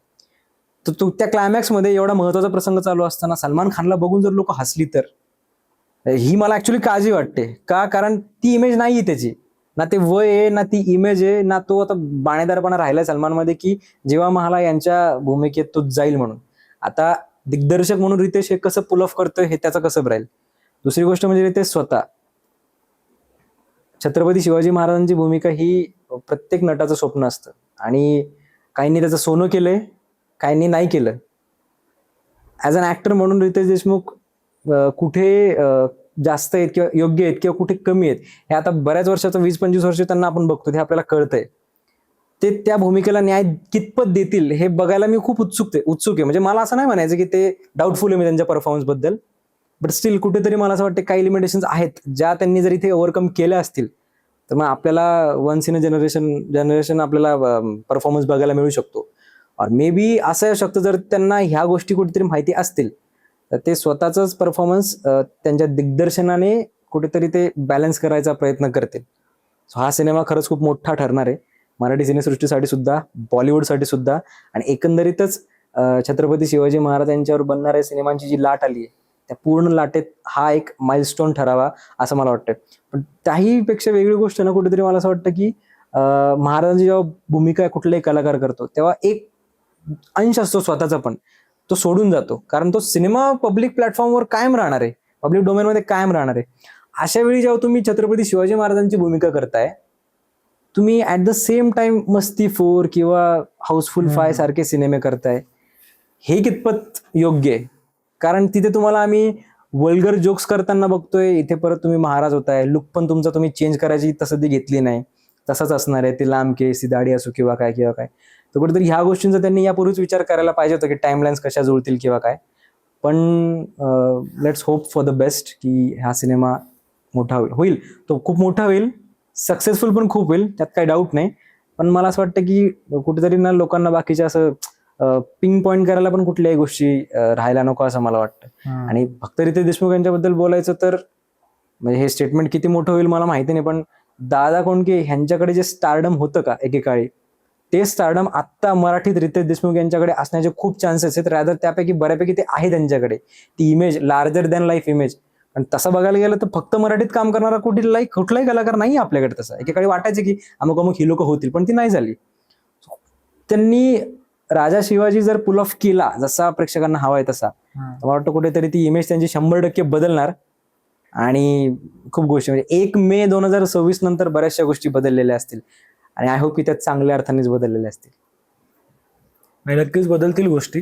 तर त्या क्लायमॅक्स मध्ये एवढा महत्वाचा प्रसंग चालू असताना सलमान खानला बघून जर लोक हसली तर ही मला ऍक्च्युली काळजी वाटते. का? कारण ती इमेज नाही त्याची, ना ते वय आहे ना ती इमेज आहे, ना तो आता बाणेदारपणा राहिलाय सलमानमध्ये की जेव्हा महाला यांच्या भूमिकेत तो जाईल म्हणून. आता दिग्दर्शक म्हणून रितेश हे कसं पुल ऑफ करतोय हे त्याचं कसं राहील. दुसरी गोष्ट म्हणजे रितेश स्वतः छत्रपती शिवाजी महाराजांची भूमिका ही प्रत्येक नटाचं स्वप्न असतं आणि काहींनी त्याचं सोनं केलंय, काहींनी नाही केलं. ऍज अन ऍक्टर म्हणून रितेश देशमुख कुठे जास्त आहेत किंवा योग्य आहेत किंवा कुठे कमी आहेत हे आता बऱ्याच वर्षाचं 20-25 वर्ष त्यांना आपण बघतो, हे आपल्याला कळतंय. ते त्या भूमिकेला न्याय कितपत देतील हे बघायला मी खूप उत्सुक आहे. म्हणजे मला असं नाही म्हणायचं की ते डाऊटफुल आहे मी त्यांच्या परफॉर्मन्स बद्दल, बट स्टील कुठेतरी मला असं वाटतं काही लिमिटेशन्स आहेत ज्या त्यांनी जर इथे ओव्हरकम केल्या असतील तर मग आपल्याला वन्स इन अ जनरेशन आपल्याला परफॉर्मन्स बघायला मिळू शकतो. और मे बी असं असू शकतं जर त्यांना ह्या गोष्टी कुठेतरी माहिती असतील तर ते स्वतःच परफॉर्मन्स त्यांच्या दिग्दर्शनाने कुठेतरी ते बॅलन्स करायचा प्रयत्न करतील. सो हा सिनेमा खरंच खूप मोठा ठरणार आहे मराठी सिनेसृष्टीसाठी सुद्धा, बॉलिवूडसाठी सुद्धा, आणि एकंदरीतच छत्रपती शिवाजी महाराज यांच्यावर बनणाऱ्या सिनेमांची जी लाट आली आहे त्या पूर्ण लाटेत हा एक माइलस्टोन ठरावा असं मला वाटतं. पण त्याहीपेक्षा वेगळी गोष्ट ना कुठेतरी मला असं वाटतं की महाराजांची जेव्हा भूमिका कुठलाही कलाकार करतो तेव्हा एक अंश असतो स्वतःचा पण तो सोडून जातो, कारण तो सिनेमा पब्लिक प्लॅटफॉर्मवर कायम राहणार आहे, पब्लिक डोमेनमध्ये कायम राहणार आहे. अशा वेळी जेव्हा तुम्ही छत्रपती शिवाजी महाराजांची भूमिका करताय तुम्ही ऍट द सेम टाइम मस्ती 4 किंवा हाऊसफुल 5 सारखे सिनेमे करताय, हे कितपत योग्य आहे? कारण तिथे तुम्हाला आम्ही वल्गर जोक्स करताना बघतोय, इथे परत तुम्ही महाराज होताय, लुक पण तुमचा तुम्ही चेंज करायची तसं ती घेतली नाही, तसंच असणार आहे, ते लांब केस, ती दाढी असो किंवा काय. तर कुठेतरी ह्या गोष्टींचा त्यांनी यापूर्वीच विचार करायला पाहिजे होता की टाइमलाईन्स कशा जुळतील किंवा काय. पण let's hope for the best की हा सिनेमा मोठा होईल. तो खूप मोठा होईल, सक्सेसफुल पण खूप होईल, त्यात काही डाऊट नाही. पण मला असं वाटतं की कुठेतरी ना लोकांना बाकीच्या असं पिंग पॉईंट करायला पण कुठल्याही गोष्टी राहायला नको असं मला वाटतं. आणि फक्त रितेश देशमुख यांच्याबद्दल बोलायचं तर म्हणजे हे स्टेटमेंट किती मोठं होईल मला माहिती नाही, पण दादा कोंडके ह्यांच्याकडे जे स्टारडम होतं का एकेकाळी, ते स्टारडम आत्ता मराठीत रितेश देशमुख यांच्याकडे असण्याचे खूप चान्सेस आहेत. रादर त्यापैकी बऱ्यापैकी ते आहे त्यांच्याकडे ती image, larger than life image. पण तसं बघायला गेलं तर फक्त मराठीत काम करणारा कुठलाही कलाकार नाही आपल्याकडे तसा. एकेकाळी वाटायचं की अमुक अमुक ही लोक होतील, पण ती नाही झाली. त्यांनी राजा शिवाजी जर पुल ऑफ केला जसा प्रेक्षकांना हवा आहे तसा, मला वाटतं कुठेतरी ती इमेज त्यांची 100% बदलणार. आणि खूप गोष्टी म्हणजे 1 मे 2026 नंतर बऱ्याचशा गोष्टी बदललेल्या असतील आणि आय होप की त्यात चांगल्या अर्थानेच बदललेल्या असतील. नाही, नक्कीच बदलतील गोष्टी.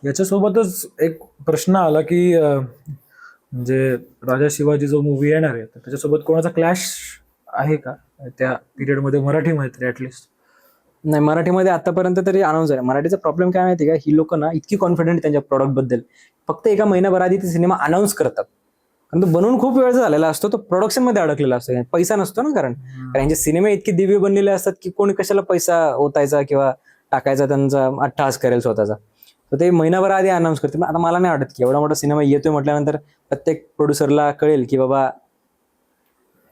याच्यासोबतच एक प्रश्न आला की म्हणजे राजा शिवाजी जो मूवी येणार आहे तर त्याच्यासोबत कोणाचा क्लॅश आहे का त्या पिरियडमध्ये, मराठीमध्ये तरी ऍटलिस्ट? नाही, मराठीमध्ये आतापर्यंत तरी अनाऊन्स झाला. मराठीचा प्रॉब्लेम काय माहिती का, ही लोक ना इतकी कॉन्फिडंट त्यांच्या प्रॉडक्ट बद्दल फक्त एका महिन्याभर आधी ते सिनेमा अनाऊन्स करतात. कारण तो बनवून खूप वेळ झालेला असतो, तो प्रोडक्शन मध्ये अडकलेला असतो, पैसा नसतो ना. कारण यांचे सिनेमे इतके दिव्य बनलेले असतात की कोणी कशाला पैसा ओतायचा किंवा टाकायचा, त्यांचा अट्टहास करेल स्वतःचा. तर ते महिनाभर आधी अनाऊन्स करते. आता मला नाही वाटत की एवढा मोठा सिनेमा येतोय म्हटल्यानंतर प्रत्येक प्रोड्युसरला कळेल की बाबा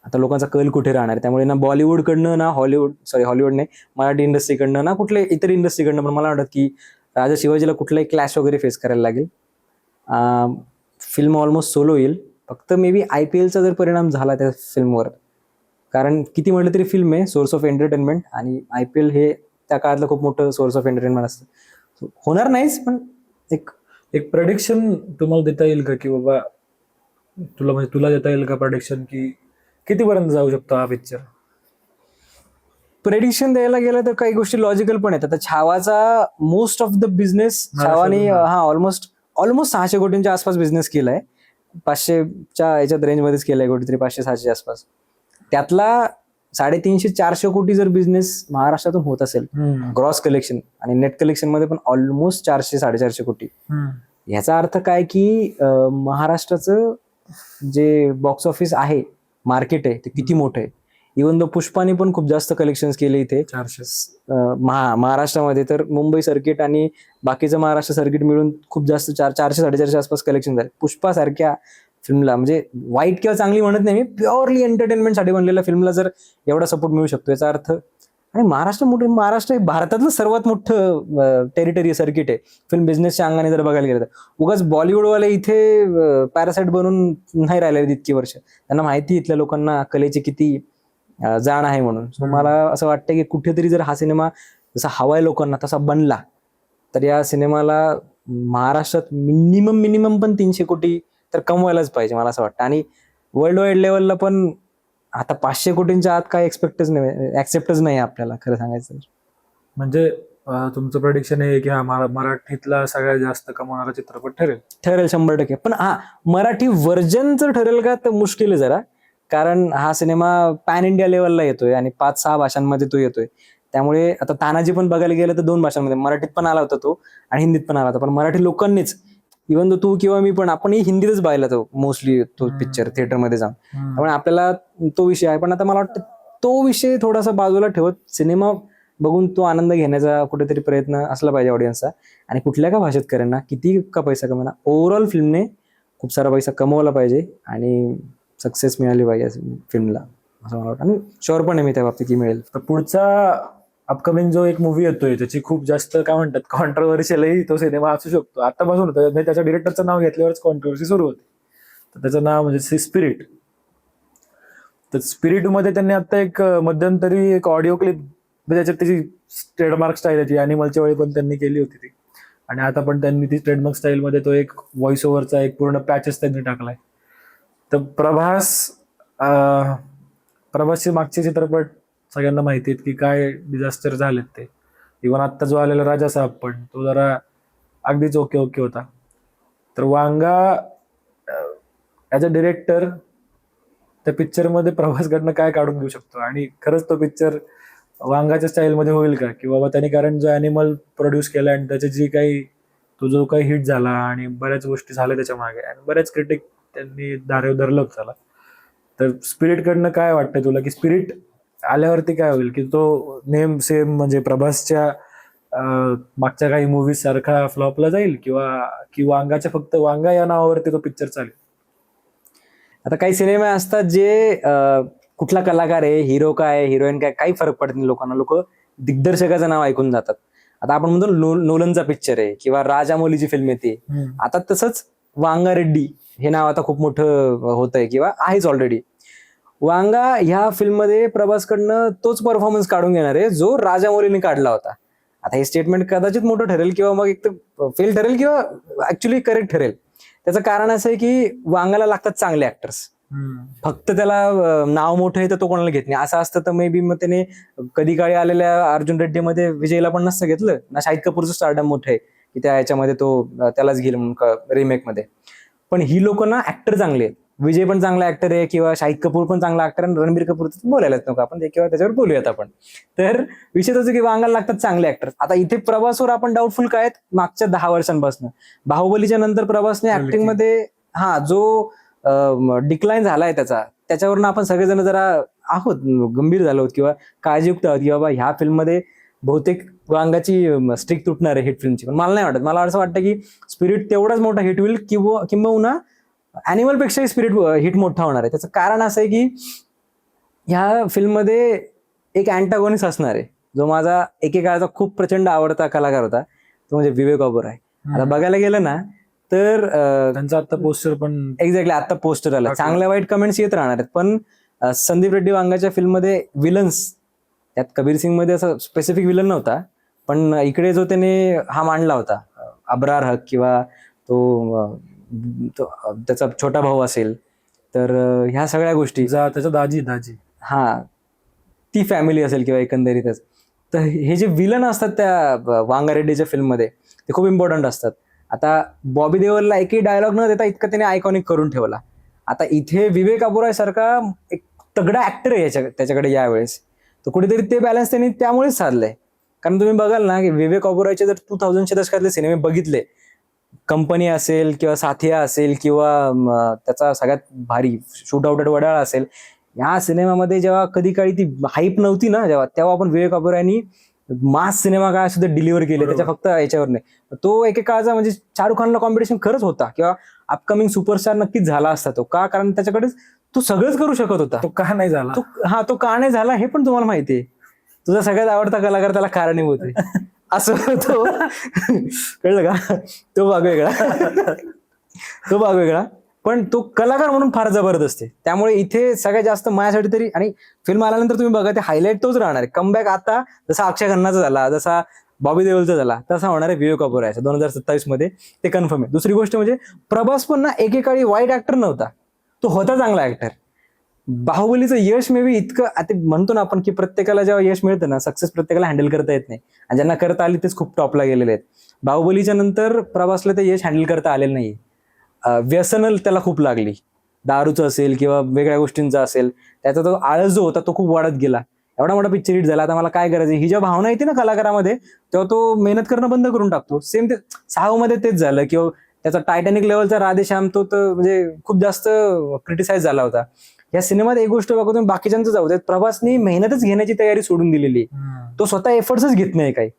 आता लोकांचा कल कुठे राहणार. त्यामुळे ना बॉलिवूडकडनं ना हॉलिवूड नाही, मराठी इंडस्ट्रीकडनं ना कुठल्या इतर इंडस्ट्रीकडनं पण मला वाटत की राजा शिवाजीला कुठलाही क्लॅश वगैरे फेस करायला लागेल. फिल्म ऑलमोस्ट सोलो येईल. फक्त मे बी IPLचा जर परिणाम झाला त्या फिल्मवर, कारण किती म्हटलं तरी फिल्म आहे, सोर्स ऑफ एंटरटेनमेंट, आणि IPL हे त्या काळातलं खूप मोठं सोर्स ऑफ एंटरटेनमेंट असतं. होणार नाहीच, पण एक प्रेडिक्शन तुम्हाला देता येईल का की बाबा, तुला देता येईल का प्रेडिक्शन की कितीपर्यंत जाऊ शकतो हा पिक्चर? प्रेडिक्शन द्यायला गेलं तर काही गोष्टी लॉजिकल पण आहेत. आता छावाचा मोस्ट ऑफ द बिझनेस छावाने ऑलमोस्ट 600 कोटींच्या आसपास बिझनेस केलाय. 500च्या याच्यात रेंजमध्येच केलाय, कुठेतरी 500-600 आसपास. त्यातला 350-400 कोटी जर बिझनेस महाराष्ट्रातून होत असेल ग्रॉस कलेक्शन, आणि नेट कलेक्शन मध्ये पण ऑलमोस्ट 400-450 कोटी. ह्याचा अर्थ काय की महाराष्ट्राचं जे बॉक्स ऑफिस आहे, मार्केट आहे, ते किती मोठं आहे. इव्हन दो पुष्पाने पण खूप जास्त कलेक्शन केले इथे 400 महाराष्ट्रामध्ये. तर मुंबई सर्किट आणि बाकीचं महाराष्ट्र सर्किट मिळून खूप जास्त 400-450 आसपास कलेक्शन झाले पुष्पा सारख्या फिल्मला. म्हणजे वाईट किंवा चांगली म्हणत नाही मी, प्युअरली एंटरटेनमेंटसाठी बनलेल्या फिल्मला जर एवढा सपोर्ट मिळू शकतो याचा अर्थ. आणि महाराष्ट्र हे भारतातलं सर्वात मोठं टेरिटरी सर्किट आहे फिल्म बिझनेसच्या अंगाने जर बघायला गेलं तर. उगाच बॉलिवूडवाले इथे पॅरासाइट बनून नाही राहिले इतकी वर्ष. त्यांना माहिती इथल्या लोकांना कलेची किती जाण आहे म्हणून. सो मला असं वाटतं की कुठेतरी जर हा सिनेमा जसा हवाय लोकांना तसा बनला तर या सिनेमाला महाराष्ट्रात मिनिमम पण 300 कोटी तर कमवायलाच पाहिजे मला असं वाटतं. आणि वर्ल्ड वाईड लेवलला पण आता 500 कोटींच्या आत काय ऍक्सेप्टच नाही आपल्याला, खरं सांगायचं. म्हणजे तुमचं प्रेडिक्शन आहे की हा मराठीतला सगळ्यात जास्त कमावणारा चित्रपट ठरेल 100%. पण मराठी व्हर्जनचं ठरेल का तर मुश्किल आहे जरा, कारण हा सिनेमा पॅन इंडिया लेवलला येतोय आणि 5-6 भाषांमध्ये तो येतोय. त्यामुळे आता तानाजी पण बघायला गेलं तर 2 भाषांमध्ये, मराठीत पण आला होता तो आणि हिंदीत पण आला होता. पण मराठी लोकांनीच, इव्हन तू किंवा मी पण, आपणही हिंदीतच पाहिला तो मोस्टली तो पिक्चर थिएटरमध्ये जाऊन. त्यामुळे आपल्याला तो विषय आहे. पण आता मला वाटतं तो विषय थोडासा बाजूला ठेवत सिनेमा बघून तो आनंद घेण्याचा कुठेतरी प्रयत्न असला पाहिजे ऑडियन्सचा. आणि कुठल्या का भाषेत करेन ना, किती का पैसा कमवणार, ओव्हरऑल फिल्मने खूप सारा पैसा कमवला पाहिजे आणि सक्सेस मिळाली पाहिजे फिल्मला असं मला वाटतं. आणि शुअर पण आहे मी त्या बाबतीत की मिळेल. तर पुढचा अपकमिंग जो एक मूवी येतोय त्याची खूप जास्त काय म्हणतात कॉन्ट्रोवर्शियलही तो सिनेमा असू शकतो. आतापासून होतं, त्याच्या डिरेक्टरचं नाव घेतल्यावरच कॉन्ट्रोवर्सी सुरू होते. तर त्याचं नाव म्हणजे स्पिरिट. तर स्पिरिटमध्ये त्यांनी आता एक मध्यंतरी एक ऑडिओ क्लिप, त्याच्यात त्याची ट्रेडमार्क स्टाईल आहे ती ॲनिमलच्या वेळी पण त्यांनी केली होती ती, आणि आता पण त्यांनी ती ट्रेडमार्क स्टाईलमध्ये तो एक व्हॉइस ओव्हरचा एक पूर्ण पॅचेस त्यांनी टाकलाय. तर प्रभासचे मागचे चित्रपट सगळ्यांना माहिती आहेत की काय डिझास्टर झालेत ते. इव्हन आत्ता जो आलेला राजा साहेब पण तो जरा अगदीच ओके होता. तर वांगा ॲज अ डिरेक्टर त्या पिक्चरमध्ये प्रभासकडनं काय काढून घेऊ शकतो, आणि खरंच तो पिक्चर वांगाच्या स्टाईलमध्ये होईल का, की बाबा त्यांनी, कारण जो ॲनिमल प्रोड्यूस केला आणि त्याची जी काही तो जो काही हिट झाला आणि बऱ्याच गोष्टी झाल्या त्याच्या मागे आणि बऱ्याच क्रिटिक त्यांनी धरलं त्याला. तर स्पिरिटकडनं काय वाटतंय तुला की स्पिरिट आल्यावरती काय होईल की तो नेम सेम म्हणजे प्रभासच्या मागच्या काही मूवीज सारखा फ्लॉपला जाईल की वांगाच्या फक्त वांगा या नावावरती तो पिक्चर चालेल. आता काही सिनेमे असतात जे कुठला कलाकार आहे, हिरो काय, हिरोईन काय, काही फरक पडत नाही लोकांना. लोक दिग्दर्शकाचं नाव ऐकून जातात. आता आपण म्हणतो नोलनचा पिक्चर आहे किंवा राजामौलीची फिल्म येते. आता तसंच वांगा रेड्डी हे नाव आता खूप मोठं होत आहे किंवा आहेच ऑलरेडी. वांगा ह्या फिल्ममध्ये प्रभासकडनं तोच परफॉर्मन्स काढून घेणार आहे जो राजामौलीने काढला होता. आता हे स्टेटमेंट कदाचित मोठं ठरेल किंवा मग एक तर फेल ठरेल किंवा ऍक्च्युली करेक्ट ठरेल. त्याचं कारण असं आहे की वांगाला लागतात चांगले ऍक्टर्स. फक्त त्याला नाव मोठं आहे तर तो कोणाला घेत नाही. असं असतं तर मे बी मग त्याने कधी काळी आलेल्या अर्जुन रेड्डी मध्ये विजयला पण नसतं घेतलं ना. शाहिद कपूरचं स्टारडम मोठं आहे की त्या ह्याच्यामध्ये तो त्यालाच घेईल म्हणून रिमेक मध्ये. पण ही लोक ना ऍक्टर चांगले आहेत. विजय पण चांगला ऍक्टर आहे किंवा शाहिद कपूर पण चांगला ऍक्टर आहे. रणबीर कपूर बोलायलाच नको आपण किंवा त्याच्यावर बोलूयात आपण. तर विषय तसं की वांगाला लागतात चांगले ऍक्टर. आता इथे प्रभासवर आपण डाऊटफुल काय आहेत मागच्या 10 वर्षांपासून. बाहुबलीच्या नंतर प्रभासने ऍक्टिंग मध्ये जो डिक्लाइन झालाय त्याच्यावरून आपण सगळेजण जरा आहोत गंभीर झालो आहोत किंवा काळजीयुक्त आहोत की बाबा ह्या फिल्ममध्ये बहुतेक वांगाची स्ट्रिक तुटणार आहे हिट फिल्मची. पण मला नाही वाटत. मला असं वाटतं की स्पिरिट तेवढाच मोठा हिट होईल किंबहुना अॅनिमल पेक्षाही स्पिरिट हिट मोठा होणार आहे. त्याचं कारण असं आहे की ह्या फिल्ममध्ये एक अँटागोनिस्ट असणार आहे जो माझा एकेकाळचा खूप प्रचंड आवडता कलाकार होता. तो म्हणजे विवेक ओबेरॉय. आता बघायला गेलं ना तर त्यांचा आता पोस्टर पण एक्झॅक्टली आता पोस्टर आला. चांगल्या वाईट कमेंट्स येत राहणार आहेत. पण संदीप रेड्डी वांगाच्या फिल्ममध्ये विलन्स त्यात कबीर सिंग मध्ये असं स्पेसिफिक विलन नव्हता. पण इकडे जो त्याने हा मांडला होता अब्रार हक किंवा तो त्याचा छोटा भाऊ असेल तर ह्या सगळ्या गोष्टी त्याचा दाजी हा ती फॅमिली असेल किंवा एकंदरीतच. तर हे जे विलन असतात त्या वांगा रेड्डीच्या फिल्ममध्ये ते खूप इम्पॉर्टंट असतात. आता बॉबी देओलला एकही डायलॉग न देता इतकं त्याने आयकॉनिक करून ठेवला. आता इथे विवेक ओबेरॉय सारखा एक तगडा ऍक्टर आहे त्याच्याकडे यावेळेस. तर कुठेतरी ते बॅलन्स त्यांनी त्यामुळेच साधलंय. कारण तुम्ही बघाल ना की विवेक ओबेरॉयचे जर 2000च्या दशकातले सिनेमे बघितले, कंपनी असेल किंवा साथिया असेल किंवा त्याचा सगळ्यात भारी शूट आउट ॲट वडाळा असेल, या सिनेमामध्ये जेव्हा कधी काळी ती हाईप नव्हती ना तेव्हा आपण विवेक ओबेरॉयनी मास सिनेमा काय सुद्धा डिलिव्हर केले. त्याच्या फक्त याच्यावर नाही. तो एकेकाळचा म्हणजे शाहरुख खानला कॉम्पिटिशन खरंच होता किंवा अपकमिंग सुपरस्टार नक्कीच झाला असता तो. का? कारण त्याच्याकडे तो सगळंच करू शकत होता. तो का नाही झाला? तो का नाही झाला हे पण तुम्हाला माहिती आहे. तुझा सगळ्यात आवडता कलाकार त्याला कारणीभूत आहे असं तो कळलं का? तो भाग वेगळा पण तो कलाकार म्हणून फार जबरदस्त आहे. त्यामुळे इथे सगळ्यात जास्त माझ्यासाठी तरी, आणि फिल्म आल्यानंतर तुम्ही बघा ते हायलाइट तोच राहणार आहे. कमबॅक आता जसा अक्षय खन्नाचा झाला, जसा बॉबी देओलचा झाला, तसा होणार आहे विवेक ओबेरॉयचा 2027 मध्ये. ते कन्फर्म आहे. दुसरी गोष्ट म्हणजे प्रभास पण ना एकेकाळी वाईट ऍक्टर नव्हता, तो होता चांगला ऍक्टर. बाहुबलीचं यश मे बी इतकं आता म्हणतो ना आपण की प्रत्येकाला जेव्हा यश मिळतं ना, सक्सेस प्रत्येकाला हँडल करता येत नाही आणि ज्यांना करता आली तेच खूप टॉपला गेलेले आहेत. बाहुबलीच्या नंतर प्रभासला ते यश हँडल करता आलेलं नाही. व्यसन त्याला खूप लागली, दारूचं असेल किंवा वेगळ्या गोष्टींचा असेल. त्याचा तो आळस जो होता तो खूप वाढत गेला. एवढा मोठा पिक्चर हिट झाला, आता मला काय करायचं ही ज्या भावना येते ना कलाकारामध्ये, तेव्हा तो मेहनत करणं बंद करून टाकतो. सेम ते साहूमध्ये तेच झालं. किंवा त्याचा टायटॅनिक लेवलचा राधेश्याम तो तर म्हणजे खूप जास्त क्रिटिसाइज झाला होता. या सिनेमात एक गोष्ट बघा तुम्ही, बाकीच्यांचं जाऊ देत, प्रभासनी मेहनतच घेण्याची तयारी सोडून दिलेली. तो स्वतः एफर्ट्सच घेत नाही काही.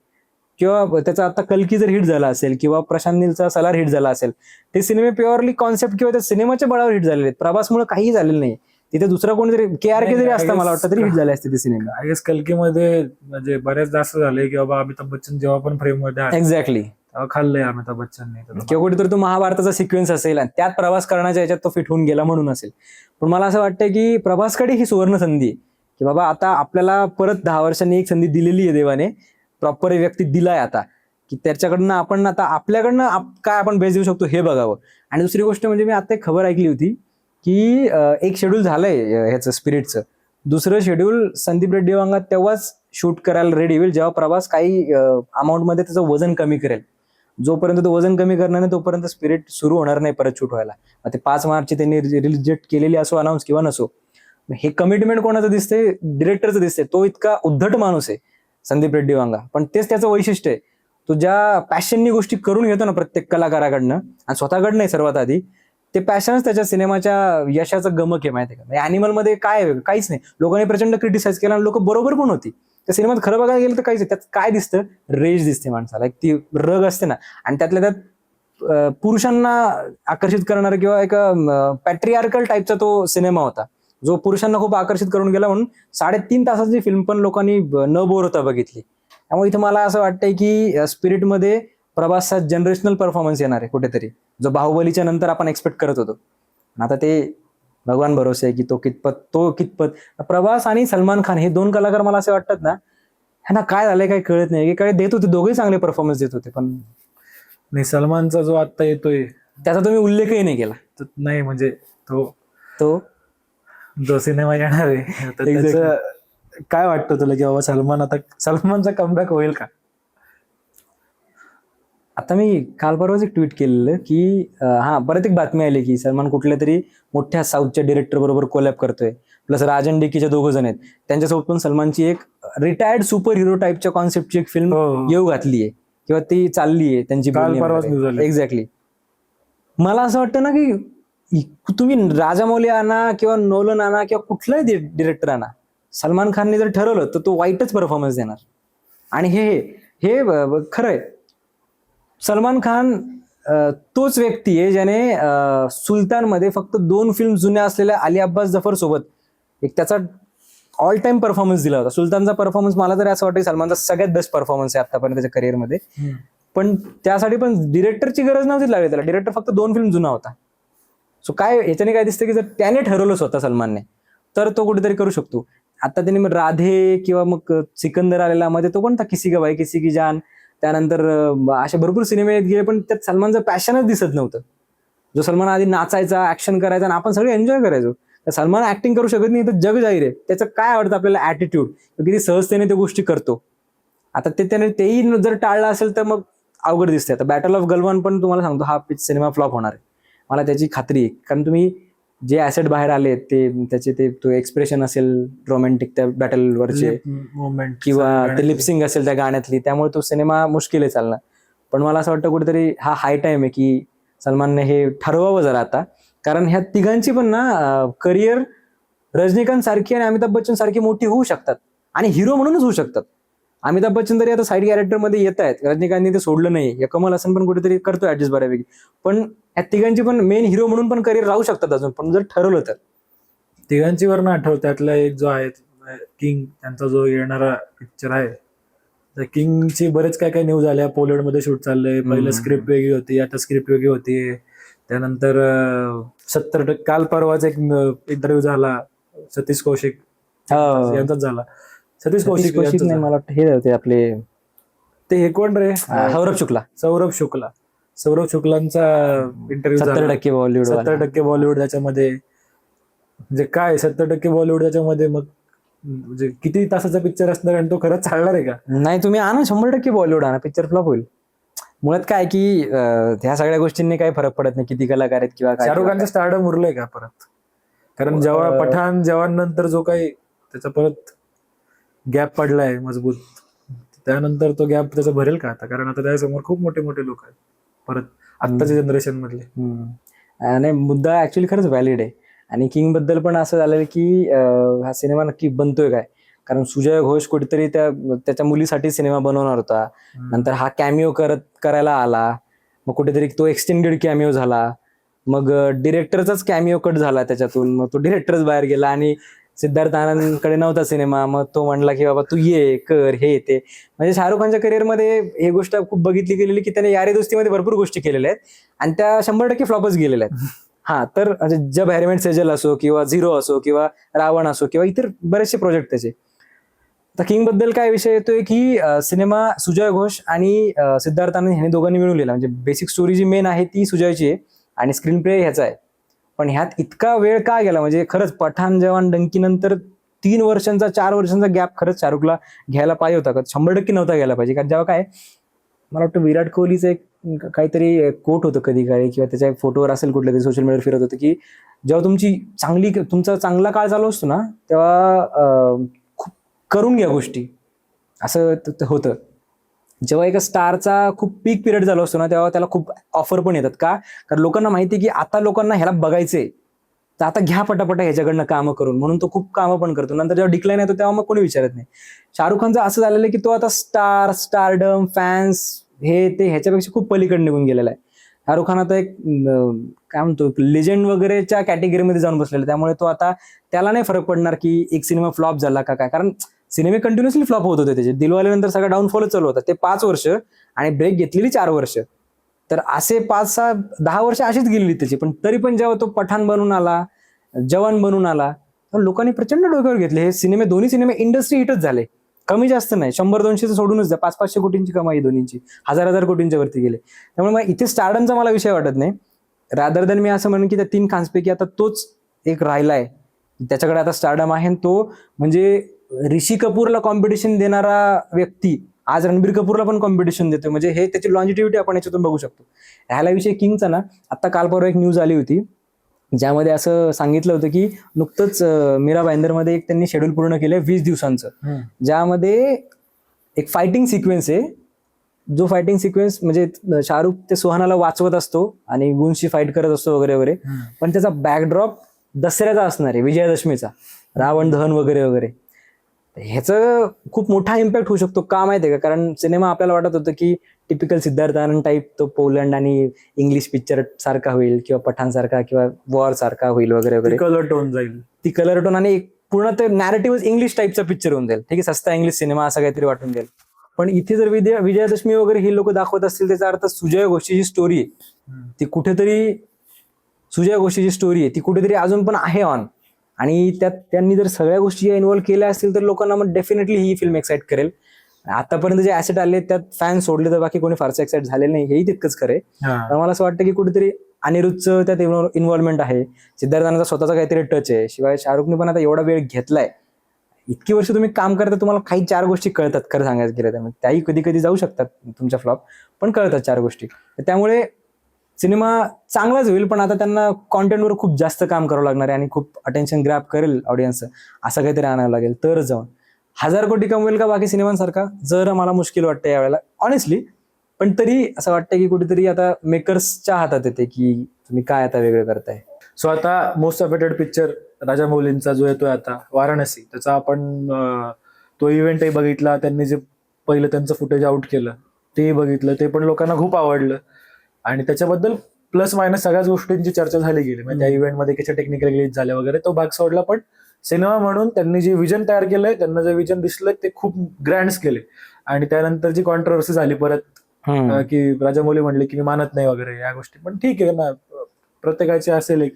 किंवा त्याचा आता कल्की जर हिट झाला असेल किंवा प्रशांत नीलचा सलार हिट झाला असेल, ते सिनेमे प्युअरली कॉन्सेप्ट किंवा त्या सिनेमाच्या बळावर हिट झालेले आहेत. प्रभासमुळे काहीही झालेलं नाही. तिथे दुसरा कोणी जरी KRK जरी असता मला वाटतं तरी हिट झाले असते ते सिनेमा. आय गेस कल्कीमध्ये म्हणजे बऱ्याचदा असं झालंय की बाबा अमिताभ बच्चन जेव्हा पण फ्रेम मध्ये एक्झॅक्टली खाल्लंय अमिताभ बच्चनने. किंवा कुठेतरी तो महाभारताचा सिक्वेन्स असेल आणि त्यात प्रवास करण्याच्या याच्यात तो फिट होऊन गेला म्हणून असेल. पण मला असं वाटतं की प्रभासकडे ही सुवर्ण संधी आहे की बाबा आता आपल्याला परत 10 वर्षांनी एक संधी दिलेली आहे देवाने. प्रॉपर व्यक्ती दिलाय आता की त्याच्याकडनं आपण आता आपल्याकडनं काय आपण बेस देऊ शकतो हे बघावं. आणि दुसरी गोष्ट म्हणजे मी आता एक खबर ऐकली होती की एक शेड्यूल झालंय ह्याचं स्पिरिटचं. दुसरं शेड्यूल संदीप रेड्डी वांगा तेव्हाच शूट करायला रेडी होईल जेव्हा प्रभास काही अमाऊंटमध्ये त्याचं वजन कमी करेल. जोपर्यंत तो वजन कमी करणार नाही तोपर्यंत स्पिरिट सुरू होणार नाही परत शूट व्हायला. ते 5 मार्चची त्यांनी रिजेक्ट केलेली असो अनाऊन्स किंवा नसो, हे कमिटमेंट कोणाचं दिसतंय? डिरेक्टरचं दिसतंय. तो इतका उद्धट माणूस आहे संदीप रेड्डी वांगा, पण तेच त्याचं वैशिष्ट्य आहे. तो ज्या पॅशननी गोष्टी करून घेतो ना प्रत्येक कलाकाराकडनं आणि स्वतःकडनं सर्वात आधी, ते पॅशनच त्याच्या सिनेमाच्या यशाचं गमक आहे, माहिती आहे का. ॲनिमलमध्ये काय आहे? काहीच नाही. लोकांनी प्रचंड क्रिटिसाइज केला आणि लोक बरोबर पण होती. त्या सिनेमात खरं बघायला गेलं तर काहीच नाही. त्यात काय दिसतं? रेज दिसते माणसाला, एक ती रग असते ना, आणि त्यातल्या त्यात पुरुषांना आकर्षित करणारा किंवा एक पॅट्रियार्कल टाईपचा तो सिनेमा होता, जो पुरुषांना खूप आकर्षित करून गेला. म्हणून 3.5 तासाची फिल्म पण लोकांनी न बोर होता बघितली. त्यामुळे इथं मला असं वाटतंय की स्पिरिटमध्ये प्रभासचा जनरेशनल परफॉर्मन्स येणार आहे कुठेतरी, जो बाहुबलीच्या नंतर आपण एक्सपेक्ट करत होतो. आता ते भगवान भरोसे आहे की तो कितपत. प्रभास आणि सलमान खान हे 2 कलाकार मला असे वाटतात ना, ह्यांना काय झालंय काही कळत नाही. एकीकडे देत होते, दोघेही चांगले परफॉर्मन्स देत होते, पण नाही, सलमानचा जो आता येतोय त्याचा तुम्ही उल्लेखही नाही केला. नाही, म्हणजे तो जो सिनेमा येणार आहे तर त्याचं काय वाटतं तुला की बाबा सलमानचा कमबॅक होईल का? आता मी काल परवाच एक ट्विट केलेलं की परत एक बातमी आली की सलमान कुठल्या तरी मोठ्या साऊथच्या डिरेक्टर बरोबर कोलॅब करतोय. प्लस राजन डेकीचे 2 जण आहेत, त्यांच्यासोबत पण सलमानची एक रिटायर्ड सुपर हिरो टाईपच्या कॉन्सेप्टची एक फिल्म येऊ घातली आहे किंवा ती चालली आहे त्यांची. एक्झॅक्टली. मला असं वाटतं ना की तुम्ही राजामौली आणा किंवा नोलन आणा किंवा कुठलाही डिरेक्टर आणा, सलमान खानने जर ठरवलं तर तो वाईटच परफॉर्मन्स देणार. आणि हे खरं आहे. सलमान खान तोच व्यक्ती आहे ज्याने सुलतानमध्ये फक्त 2 फिल्म जुन्या असलेल्या अली अब्बास जफर सोबत एक त्याचा ऑल टाइम परफॉर्मन्स दिला होता. सुलतानचा परफॉर्मन्स मला तरी असं वाटतं सलमानचा सगळ्यात बेस्ट परफॉर्मन्स आहे आतापर्यंत त्याच्या करिअरमध्ये. पण त्यासाठी पण डिरेक्टरची गरज नव्हती लागली त्याला. डिरेक्टर फक्त 2 फिल्म जुना होता. सो याच्याने काय दिसतं की जर त्याने ठरवलं स्वतः सलमानने तर तो कुठेतरी करू शकतो. आता त्याने मग राधे किंवा मग सिकंदर आलेला, मध्ये तो कोणता किसी का भाई किसी की जान, त्यानंतर असे भरपूर सिनेमे येत गेले, पण त्यात सलमानचं पॅशनच दिसत नव्हतं. जो सलमान आधी नाचायचा, ऍक्शन करायचा आणि आपण सगळे एन्जॉय करायचो. तर सलमान ऍक्टिंग करू शकत नाही तर जग जाहीर आहे. त्याचं काय आवडतं आपल्याला? ऍटिट्यूड. किती सहजतेने त्या गोष्टी करतो. आता तेही जर टाळलं असेल तर मग अवघड दिसते. आता बॅटल ऑफ गलवान पण तुम्हाला सांगतो हा सिनेमा फ्लॉप होणार आहे, मला त्याची खात्री आहे. कारण तुम्ही जे ऍसेट बाहेर आले त्याचे तो एक्सप्रेशन असेल रोमॅन्टिक त्या बॅटलवरचे किंवा ते लिपसिंग असेल त्या गाण्यातली, त्यामुळे तो सिनेमा मुश्किल आहे चालणं. पण मला असं वाटतं कुठेतरी हा हाय टाइम आहे की सलमानने हे ठरवावं जरा आता. कारण ह्या तिघांची पण ना करिअर रजनीकांत सारखी आणि अमिताभ बच्चन सारखी मोठी होऊ शकतात आणि हिरो म्हणूनच होऊ शकतात. अमिताभ बच्चन तरी आता साईड कॅरेक्टरमध्ये येत आहेत, रजनीकांतनी ते सोडलं नाही. या कमल हसन पण कुठेतरी करतो ऍडजस्ट बऱ्यापैकी. पण या तिघांची पण मेन हिरो म्हणून पण करिअर राहू शकतात अजून, पण जर ठरवलं तर. तिघांची वरनं आठवत त्यातला एक जो आहे किंग, त्यांचा जो येणारा पिक्चर आहे, तर किंगची बरेच काय न्यूज आल्या. पोलंडमध्ये शूट चाललंय, पहिलं स्क्रिप्ट वेगळी होती, आता स्क्रिप्ट वेगळी होती. त्यानंतर 70% काल परवाच एक इंटरव्ह्यू झाला सतीश कौशिक यांचाच झाला. सतीश कौशिक नाही, मला वाटतं हे होते आपले हे कोण रे, सौरभ शुक्लांचा इंटरव्ह्यू 70% बॉलिवूड 70% बॉलिवूड त्याच्यामध्ये. म्हणजे काय 70% बॉलिवूड त्याच्यामध्ये, मग म्हणजे किती तासाचा पिक्चर असणार आणि तो खरंच चालणार आहे का? नाही, तुम्ही आणा 100% बॉलिवूड आणा, पिक्चर फ्लॉप होईल. मुळात काय की ह्या सगळ्या गोष्टींनी काही फरक पडत नाही किती कलाकार आहेत किंवा शाहरुख खानचं स्टारडम उरलंय का परत? कारण जेव्हा पठाण जवान नंतर जो काही त्याचा परत गॅप पडलाय मजबूत, त्यानंतर तो गॅप त्याचा भरेल का आता? कारण आता त्यासमोर खूप मोठे मोठे लोक आहेत परत आत्ताच्या जनरेशन मधले. नाही, मुद्दा ऍक्च्युअली खरंच व्हॅलिड आहे. आणि किंग बद्दल पण असं झालेलं की हा सिनेमा नक्की बनतोय काय, कारण सुजय घोष कुठेतरी त्याच्या मुलीसाठी सिनेमा बनवणार होता. नंतर हा कॅमिओ करायला आला, मग कुठेतरी तो एक्सटेंडेड कॅमिओ झाला, मग डिरेक्टरचाच कॅमिओ कट झाला त्याच्यातून, मग तो डिरेक्टरच बाहेर गेला आणि सिद्धार्थ आनंदकडे नव्हता सिनेमा, मग तो म्हणला की बाबा तू ये कर हे ते. म्हणजे शाहरुख खानच्या करिअरमध्ये हे गोष्ट खूप बघितली गेलेली की त्याने यारी दोस्तीमध्ये भरपूर गोष्टी केलेल्या आहेत आणि त्या 100% फ्लॉपच गेलेल्या आहेत. हा, तर जब हॅरीमेट सेजल असो किंवा झिरो असो किंवा रावण असो किंवा इतर बरेचसे प्रोजेक्ट त्याचे. तर किंग बद्दल काय विषय येतोय की सिनेमा सुजय घोष आणि सिद्धार्थ आनंद ह्यांनी दोघांनी मिळून लिहिला. म्हणजे बेसिक स्टोरी जी मेन आहे ती सुजयची आहे आणि स्क्रीन प्ले ह्याचा आहे. पण ह्यात इतका वेळ का गेला? म्हणजे खरंच पठाण जवान डंकी नंतर 3 वर्षांचा 4 वर्षांचा गॅप खरंच शाहरुखला घ्यायला पाहिजे होता का? 100% नव्हता घ्यायला पाहिजे. कारण जेव्हा काय मला वाटतं विराट कोहलीचं एक काहीतरी कोट होतं कधी काळी किंवा त्याच्या फोटोवर असेल कुठल्या तरी सोशल मीडियावर फिरत होतं की जेव्हा तुमचा चांगला काळ चालू असतो ना तेव्हा खूप करून घ्या गोष्टी, असं होतं. जेव्हा एका स्टारचा खूप पीक पिरियड झाला असतो ना, तेव्हा त्याला खूप ऑफर पण येतात. का? कारण लोकांना माहिती आहे की आता लोकांना ह्याला बघायचंय, तर आता घ्या पटापटा ह्याच्याकडनं कामं करून, म्हणून तो खूप कामं पण करतो. नंतर जेव्हा डिक्लाईन येतो तेव्हा मग कोणी विचारत नाही. शाहरुख खानचं असं झालेलं आहे की तो आता स्टारडम, फॅन्स, हे ते ह्याच्यापेक्षा खूप पलीकडे निघून गेलेला आहे. शाहरुख खान आता एक काय म्हणतो, लेजंड वगैरेच्या कॅटेगरीमध्ये जाऊन बसलेला आहे. त्यामुळे तो आता, त्याला नाही फरक पडणार की एक सिनेमा फ्लॉप झाला का काय, कारण सिनेमे कंटिन्युअसली फ्लॉप होत होते त्याचे. दिलवाले नंतर सगळा डाऊनफॉलच चालू होता. ते 5 वर्ष आणि ब्रेक घेतलेली 4 वर्ष, तर असे 5-6-10 वर्ष अशीच गेलेली त्याची. पण तरी पण जेव्हा तो पठाण बनून आला, जवान बनून आला, तर लोकांनी प्रचंड डोक्यावर घेतले. हे सिनेमे, दोन्ही सिनेमे इंडस्ट्री हिटच झाले, कमी जास्त नाही. 100-200 सोडूनच द्या, 500-500 कोटींची कमाई दोन्हींची, 1000-1000 कोटींच्या वरती गेले. त्यामुळे मग इथे स्टारडमचा मला विषय वाटत नाही. रादर दॅन मी असं म्हणेन की त्या 3 खान्सपैकी आता तोच एक राहिलाय, त्याच्याकडे आता स्टारडम आहे. आणि तो म्हणजे ऋषी कपूरला कॉम्पिटिशन देणारा व्यक्ती आज रणबीर कपूरला पण कॉम्पिटिशन देतोय. म्हणजे हे त्याची लॉन्जिटिव्हिटी आपण याच्यातून बघू शकतो. ह्याला विषय किंगचा ना, आता काल परवा एक न्यूज आली होती ज्यामध्ये असं सांगितलं होतं की नुकतंच मीरा भाईंदरमध्ये एक त्यांनी शेड्यूल पूर्ण केलंय 20 दिवसांचं, ज्यामध्ये एक फायटिंग सिक्वेन्स आहे. जो फायटिंग सिक्वेन्स म्हणजे शाहरुख ते सुहानाला वाचवत असतो आणि गुंशी फाईट करत असतो वगैरे वगैरे, पण त्याचा बॅकड्रॉप दसऱ्याचा असणार आहे, विजयादशमीचा, रावण दहन वगैरे वगैरे. ह्याचं खूप मोठा इम्पॅक्ट होऊ शकतो. का माहितीये का? कारण सिनेमा आपल्याला वाटत होतं की टिपिकल सिद्धार्थ आनंद टाईप तो पोलंड आणि इंग्लिश पिक्चर सारखा होईल, किंवा पठाण सारखा, किंवा वॉर सारखा होईल वगैरे वगैरे. कलर टोन जाईल, ती कलर टोन, आणि पूर्ण ते नॅरेटिव्ह इंग्लिश टाईपचा पिक्चर होऊन जाईल. ठीक आहे, सस्ता इंग्लिश सिनेमा असं काहीतरी वाटून जाईल. पण इथे जर विजयादशमी वगैरे ही लोक दाखवत असतील, त्याचा अर्थ सुजय घोषीची स्टोरी आहे ती कुठेतरी, सुजय घोषीची स्टोरी आहे ती कुठेतरी अजून पण आहे ऑन. आणि त्यात त्यांनी जर सगळ्या गोष्टी इन्व्हॉल्व्ह केल्या असतील तर लोकांना मग डेफिनेटली ही फिल्म एक्साइट करेल. आतापर्यंत जे ऍसेट आले त्यात फॅन सोडले तर बाकी कोणी फारसं एक्साइट झालेलं नाही, हेही तितकंच खरं आहे. मला असं वाटतं की कुठेतरी अनिरुद्धचं त्यात इन्व्हॉल्वमेंट आहे, सिद्धार्थांचा स्वतःचा काहीतरी टच आहे. शिवाय शाहरुखने पण आता एवढा वेळ घेतलाय, इतकी वर्ष तुम्ही काम करता, तुम्हाला काही 4 गोष्टी कळतात खरं सांगायचं गेलं तर. त्याही कधी कधी जाऊ शकतात तुमच्या फ्लॉप, पण कळतात 4 गोष्टी. त्यामुळे सिनेमा चांगलाच होईल, पण आता त्यांना कॉन्टेंटवर खूप जास्त काम करावं लागणार आहे आणि खूप अटेन्शन ग्रॅब करेल ऑडियन्सचं, असं काहीतरी आणावं लागेल तरच जाऊन. 1000 कोटी कमवेल का बाकी सिनेमांसारखा, जर मला मुश्किल वाटतं यावेळेला ऑनेस्टली. पण तरी असं वाटतं की कुठेतरी आता मेकर्सच्या हातात येते की तुम्ही काय आता वेगळं करताय. सो आता मोस्ट अवेटेड पिक्चर राजामौलींचा जो येतोय आता, वाराणसी, त्याचा आपण तो इव्हेंटही बघितला. त्यांनी जे पहिलं त्यांचं फुटेज आउट केलं ते बघितलं, ते पण लोकांना खूप आवडलं. आणि त्याच्याबद्दल प्लस मायनस सगळ्याच गोष्टींची चर्चा झाली गेली. म्हणजे त्या इव्हेंटमध्ये कशा टेक्निकल ग्लिच झाले वगैरे, तो भाग सोडला. पण सिनेमा म्हणून त्यांनी जे विजन तयार केलंय, त्यांना जे विजन दिसलं ते खूप ग्रँड्स केले. आणि त्यानंतर जी कॉन्ट्रोवर्सी झाली परत की राजामौली म्हणले की मी मानत नाही वगैरे या गोष्टी, पण ठीक आहे ना, प्रत्येकाची असेल एक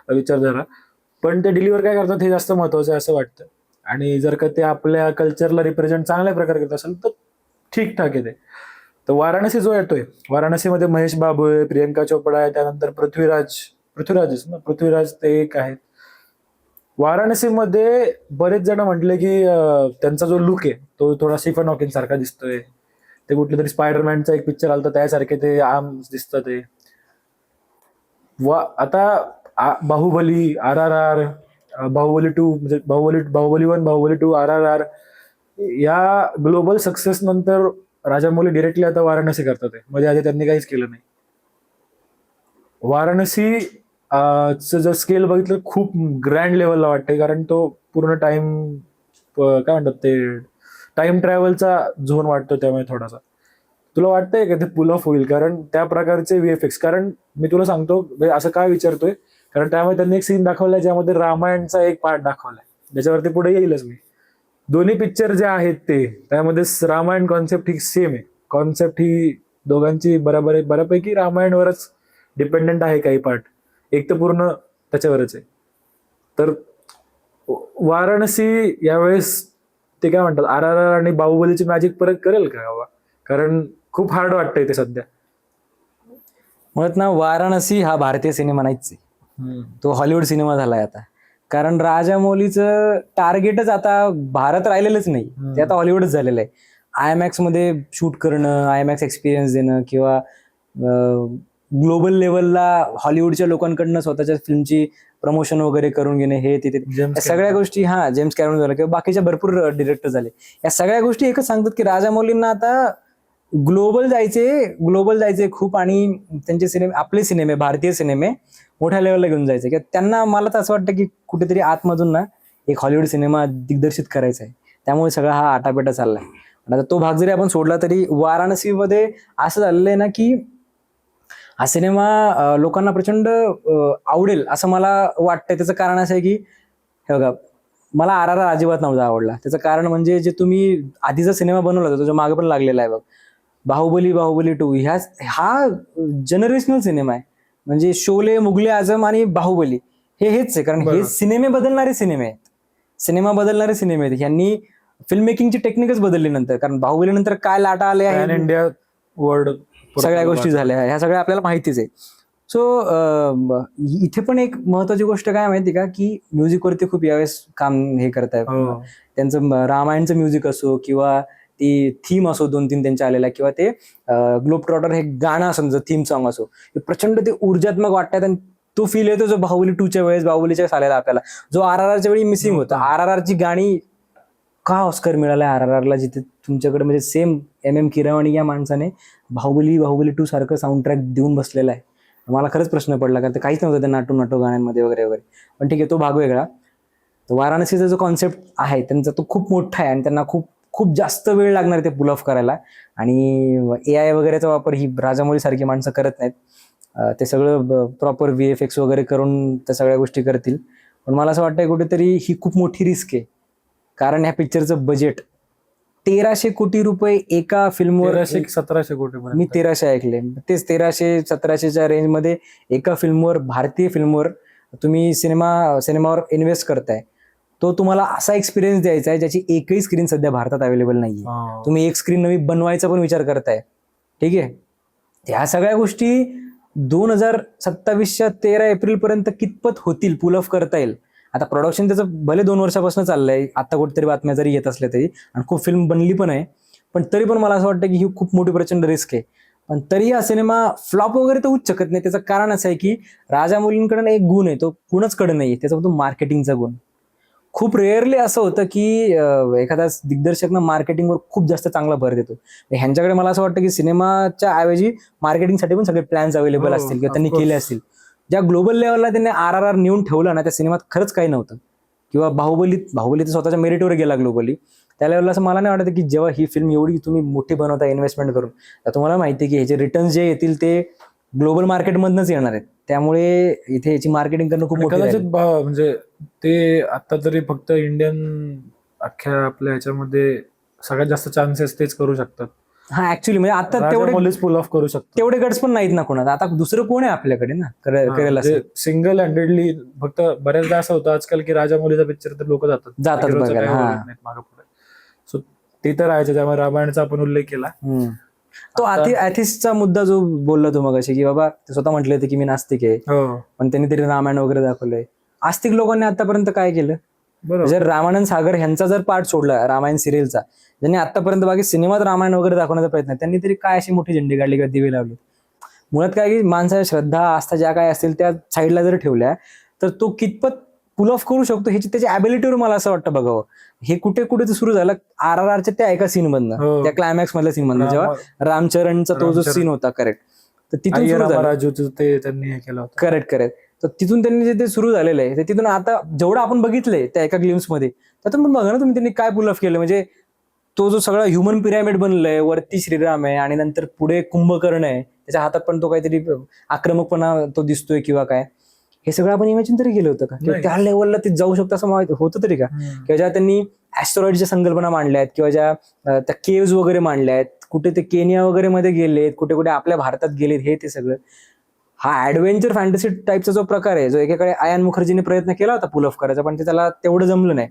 विचारधारा. पण ते डिलिव्हर काय करतात हे जास्त महत्वाचं आहे असं वाटतं. आणि जर का ते आपल्या कल्चरला रिप्रेझेंट चांगल्या प्रकारे करत असेल तर ठीकठाक आहे ते. तर वाराणसी जो येतोय, वाराणसीमध्ये महेश बाबू आहे, प्रियंका चोपडा आहे, त्यानंतर पृथ्वीराज ते एक आहेत. वाराणसीमध्ये बरेच जण म्हटले की त्यांचा जो लुक आहे तो थोडा स्टीफन हॉकिंग सारखा दिसतोय. ते कुठले तरी स्पायडरमॅनचा एक पिक्चर आला तर त्यासारखे ते आर्म्स दिसतात ते. आता बाहुबली, RRR, बाहुबली 2, म्हणजे बाहुबली 1, बाहुबली 2, RRR या ग्लोबल सक्सेस नंतर राजामौली डिरेक्टली आता वाराणसी करतात. मध्ये आधी त्यांनी काहीच केलं नाही. वाराणसी जर स्केल बघितलं खूप ग्रँड लेवलला वाटते, कारण तो पूर्ण टाइम काय म्हणतात ते टाइम ट्रॅव्हलचा झोन वाटतो. त्यामुळे थोडासा तुला वाटतंय का ते पुल ऑफ होईल, कारण त्या प्रकारचे VFX. कारण मी तुला सांगतो असं काय विचारतोय, कारण त्यामुळे त्यांनी एक सीन दाखवलाय ज्यामध्ये रामायणचा एक पार्ट दाखवलाय, ज्याच्यावरती पुढे येईलच मी. दोन्ही पिक्चर जे आहेत ते त्यामध्ये रामायण कॉन्सेप्ट ही सेम आहे. कॉन्सेप्ट ही दोघांची बऱ्यापैकी रामायणवरच डिपेंडंट आहे काही पार्ट, एक तर पूर्ण त्याच्यावरच आहे. तर वाराणसी यावेळेस ते काय म्हणतात RRR आणि बाहुबलीची मॅजिक परत करेल का बाबा, कारण खूप हार्ड वाटतंय ते सध्या. म्हणत ना, वाराणसी हा भारतीय सिनेमा नाहीच आहे, तो हॉलिवूड सिनेमा झालाय आता. कारण राजामौलीचं टार्गेटच आता भारत राहिलेलंच नाही, ते आता हॉलिवूडच झालेलं आहे. IMAX मध्ये शूट करणं, IMAX एक्सपिरियन्स देणं, किंवा ग्लोबल लेवलला हॉलिवूडच्या लोकांकडनं स्वतःच्या फिल्मची प्रमोशन वगैरे करून घेणे, हे तिथे सगळ्या गोष्टी. जेम्स कॅमेरॉन झालं किंवा बाकीच्या भरपूर डिरेक्टर झाले. या सगळ्या गोष्टी एकच सांगतात की राजामौलींना आता ग्लोबल जायचे खूप, आणि त्यांचे सिनेमे, आपले सिनेमे, भारतीय सिनेमे मोठ्या लेवलला घेऊन जायचे किंवा त्यांना, मला तर असं वाटतं की कुठेतरी आतमधून ना एक हॉलिवूड सिनेमा दिग्दर्शित करायचा आहे. त्यामुळे सगळा हा आटापेटा चाललाय. आता तो भाग जरी आपण सोडला तरी वाराणसीमध्ये असं झालेलं आहे ना की हा सिनेमा लोकांना प्रचंड आवडेल असं मला वाटतंय. त्याचं कारण असं आहे की हे बघा, मला RRR अजिबात नव्हता आवडला. त्याचं कारण म्हणजे जे तुम्ही आधीचा सिनेमा बनवला होता, तो जो मागे पण लागलेला आहे बघ, बाहुबली 2, हा जनरेशनल सिनेमा आहे. म्हणजे शोले, मुगले आझम आणि बाहुबली हेच आहे. कारण हे बरोबर. सिनेमा बदलणारे सिनेमे आहेत. यांनी फिल्म मेकिंगची टेक्निकच बदलली नंतर. कारण बाहुबली नंतर काय लाटा आले पॅन आहे, इंडिया वर्ल्ड सगळ्या गोष्टी झाल्या, ह्या सगळ्या आपल्याला माहितीच आहे. सो इथे पण एक महत्वाची गोष्ट काय माहिती का, की म्युझिकवरती खूप यावेळेस काम हे करतायत. हो. त्यांचं रामायणचं म्युझिक असो किंवा ती थीम असो 2-3 त्यांच्या आलेल्या, किंवा ते ग्लोब ट्रॉटर हे गाणं असो, थीम सॉन्ग असो, हे प्रचंड ते ऊर्जात्मक वाटतात. आणि तो फील येतो जो बाहुबली 2च्या वेळेस, बाहुबलीच्या आलेला आपल्याला, जो RRRच्या वेळी मिसिंग होता. RRRची गाणी का ऑस्कर मिळाला RRRला, जिथे तुमच्याकडे म्हणजे सेम MM किरवाणी या माणसाने बाहुबली 2 सारखं साऊंड ट्रॅक देऊन बसलेला आहे. मला खरंच प्रश्न पडला, कारण ते काहीच नव्हतं त्या नाटू गाण्यांमध्ये वगैरे वगैरे. पण ठीक आहे, तो भाग वेगळा. तर वाराणसीचा जो कॉन्सेप्ट आहे त्यांचा, तो खूप मोठा आहे आणि त्यांना खूप खूप जास्त वेळ लागणार आहे ते पुल ऑफ करायला. आणि AI वगैरेचा वापर ही राजामौली सारखी माणसं करत नाहीत. ते सगळं प्रॉपर VFX वगैरे करून त्या सगळ्या गोष्टी करतील. पण मला असं वाटतं कुठेतरी ही खूप मोठी रिस्क आहे. कारण ह्या पिक्चरचं बजेट 1300 कोटी रुपये एका फिल्मवर. 1700 कोटी मी 1300 ऐकले. तेच 1300-1700च्या रेंजमध्ये एका फिल्मवर, भारतीय फिल्मवर तुम्ही सिनेमावर इन्व्हेस्ट करताय. तो तुम्हाला असा एक्सपिरियन्स द्यायचा आहे ज्याची एकही स्क्रीन सध्या भारतात अवेलेबल नाहीये. तुम्ही एक स्क्रीन नवी बनवायचा पण विचार करताय. ठीक आहे, ह्या सगळ्या गोष्टी 2027च्या 13 एप्रिल पर्यंत कितपत होतील, पुल ऑफ करता येईल. आता प्रोडक्शन त्याचं भले 2 वर्षापासून चाललंय, आता कुठेतरी बातम्या जरी येत असल्या तरी, आणि खूप फिल्म बनली पण आहे, पण तरी पण मला असं वाटतं की ही खूप मोठी प्रचंड रिस्क आहे. पण तरी हा सिनेमा फ्लॉप वगैरे तर होऊच शकत नाही. त्याचं कारण असं आहे की राजामौलींकडे एक गुण आहे, तो गुणच कडे नाही, त्याचा तो मार्केटिंगचा गुण. खूप रेअरली असं होतं की एखादा दिग्दर्शक मार्केटिंगवर खूप जास्त चांगला भर देतो. ह्यांच्याकडे मला असं वाटतं की सिनेमाच्या ऐवजी मार्केटिंगसाठी पण सगळे प्लॅन्स अवेलेबल असतील किंवा त्यांनी केले असतील. ज्या ग्लोबल लेवलला त्यांनी RRR नेऊन ठेवलं ना, त्या सिनेमात खरंच काही नव्हतं. किंवा बाहुबली तर स्वतःच्या मेरिटवर गेला ग्लोबली. त्या लेवलला असं मला नाही वाटत की जेव्हा ही फिल्म एवढी तुम्ही मोठी बनवता इन्व्हेस्टमेंट करून, तर तुम्हाला माहिती आहे की ह्याचे रिटर्न जे येतील ते ग्लोबल मार्केटमधनच येणार आहेत. त्यामुळे इथे याची मार्केटिंग करणं खूप मोठं कदाचित म्हणजे ते आता तरी फक्त इंडियन अख्ख्या आपल्या ह्याच्यामध्ये सगळ्यात जास्त चान्सेस तेच करू शकतात. हा, ऍक्च्युअली म्हणजे आता तेवढे पुल ऑफ करू शकतात. तेवढे गट्स पण नाहीत ना कोणाला. आता दुसरं कोण आहे आपल्याकडे ना करायला. सिंगल हँडेडली फक्त बऱ्याचदा असं होतं आजकाल की राजामौलीचा पिक्चर तर लोक जातात बघायला. सो ते तर राहायचं. त्यामुळे रामायणचा आपण उल्लेख केला. तो ॲथिस्टचा मुद्दा जो बोलला तू मगाशी, की बाबा ते स्वतः म्हटले होते की मी नास्तिक आहे, पण त्यांनी तरी रामायण वगैरे दाखवलंय. आस्तिक लोकांनी आतापर्यंत काय केलं? जर रामानंद सागर ह्यांचा जर पार्ट सोडला रामायण सिरियलचा, ज्यांनी आतापर्यंत बाकी सिनेमात रामायण वगैरे दाखवण्याचा प्रयत्न, त्यांनी तरी काय अशी मोठी झेंडी काढली किंवा दिवे लावली? मुळात काय की माणसाच्या श्रद्धा, आस्था ज्या काय असतील त्या साईडला जर ठेवल्या तर तो कितपत पुल ऑफ करू शकतो ह्याची त्याच्या ॲबिलिटीवर मला असं वाटतं बघावं. हे कुठे कुठे सुरू झालं RRRच्या त्या एका सीन मधनं, त्या क्लायमॅक्स मधल्या सीन मधनं, जेव्हा रामचरणचा तो जो सीन होता, करेक्ट, तर तिथून सुरू झालं. त्यांनी हे केलं होतं. करेक्ट. तर तिथून त्यांनी जे ते सुरू झालेलं आहे, ते तिथून आता जेवढं आपण बघितलंय त्या एका ग्लिम्स मध्ये, त्यातून पण बघा ना तुम्ही त्यांनी काय पुल ऑफ केलं. म्हणजे तो जो सगळा ह्युमन पिरॅमिड बनलाय, वरती श्रीराम आहे आणि नंतर पुढे कुंभकर्ण आहे, त्याच्या हातात पण तो काहीतरी आक्रमकपणा तो दिसतोय किंवा काय, हे सगळं आपण इमॅजिन तरी केलं होतं का? किंवा त्या लेवलला ते जाऊ शकतं असं होतं तरी का? किंवा ज्या त्यांनी ऍस्ट्रॉइडच्या संकल्पना मांडल्या आहेत, किंवा ज्या त्या केव्ज वगैरे मांडल्या आहेत, कुठे ते केनिया वगैरे मध्ये गेलेत, कुठे कुठे आपल्या भारतात गेलेत, हे ते सगळं हा ऍडव्हेंचर फॅन्टसी टाईपचा जो प्रकार आहे, जो एकेकडे आयान मुखर्जीने प्रयत्न केला होता पुल ऑफ करायचा, पण ते त्याला तेवढं जमलं नाही.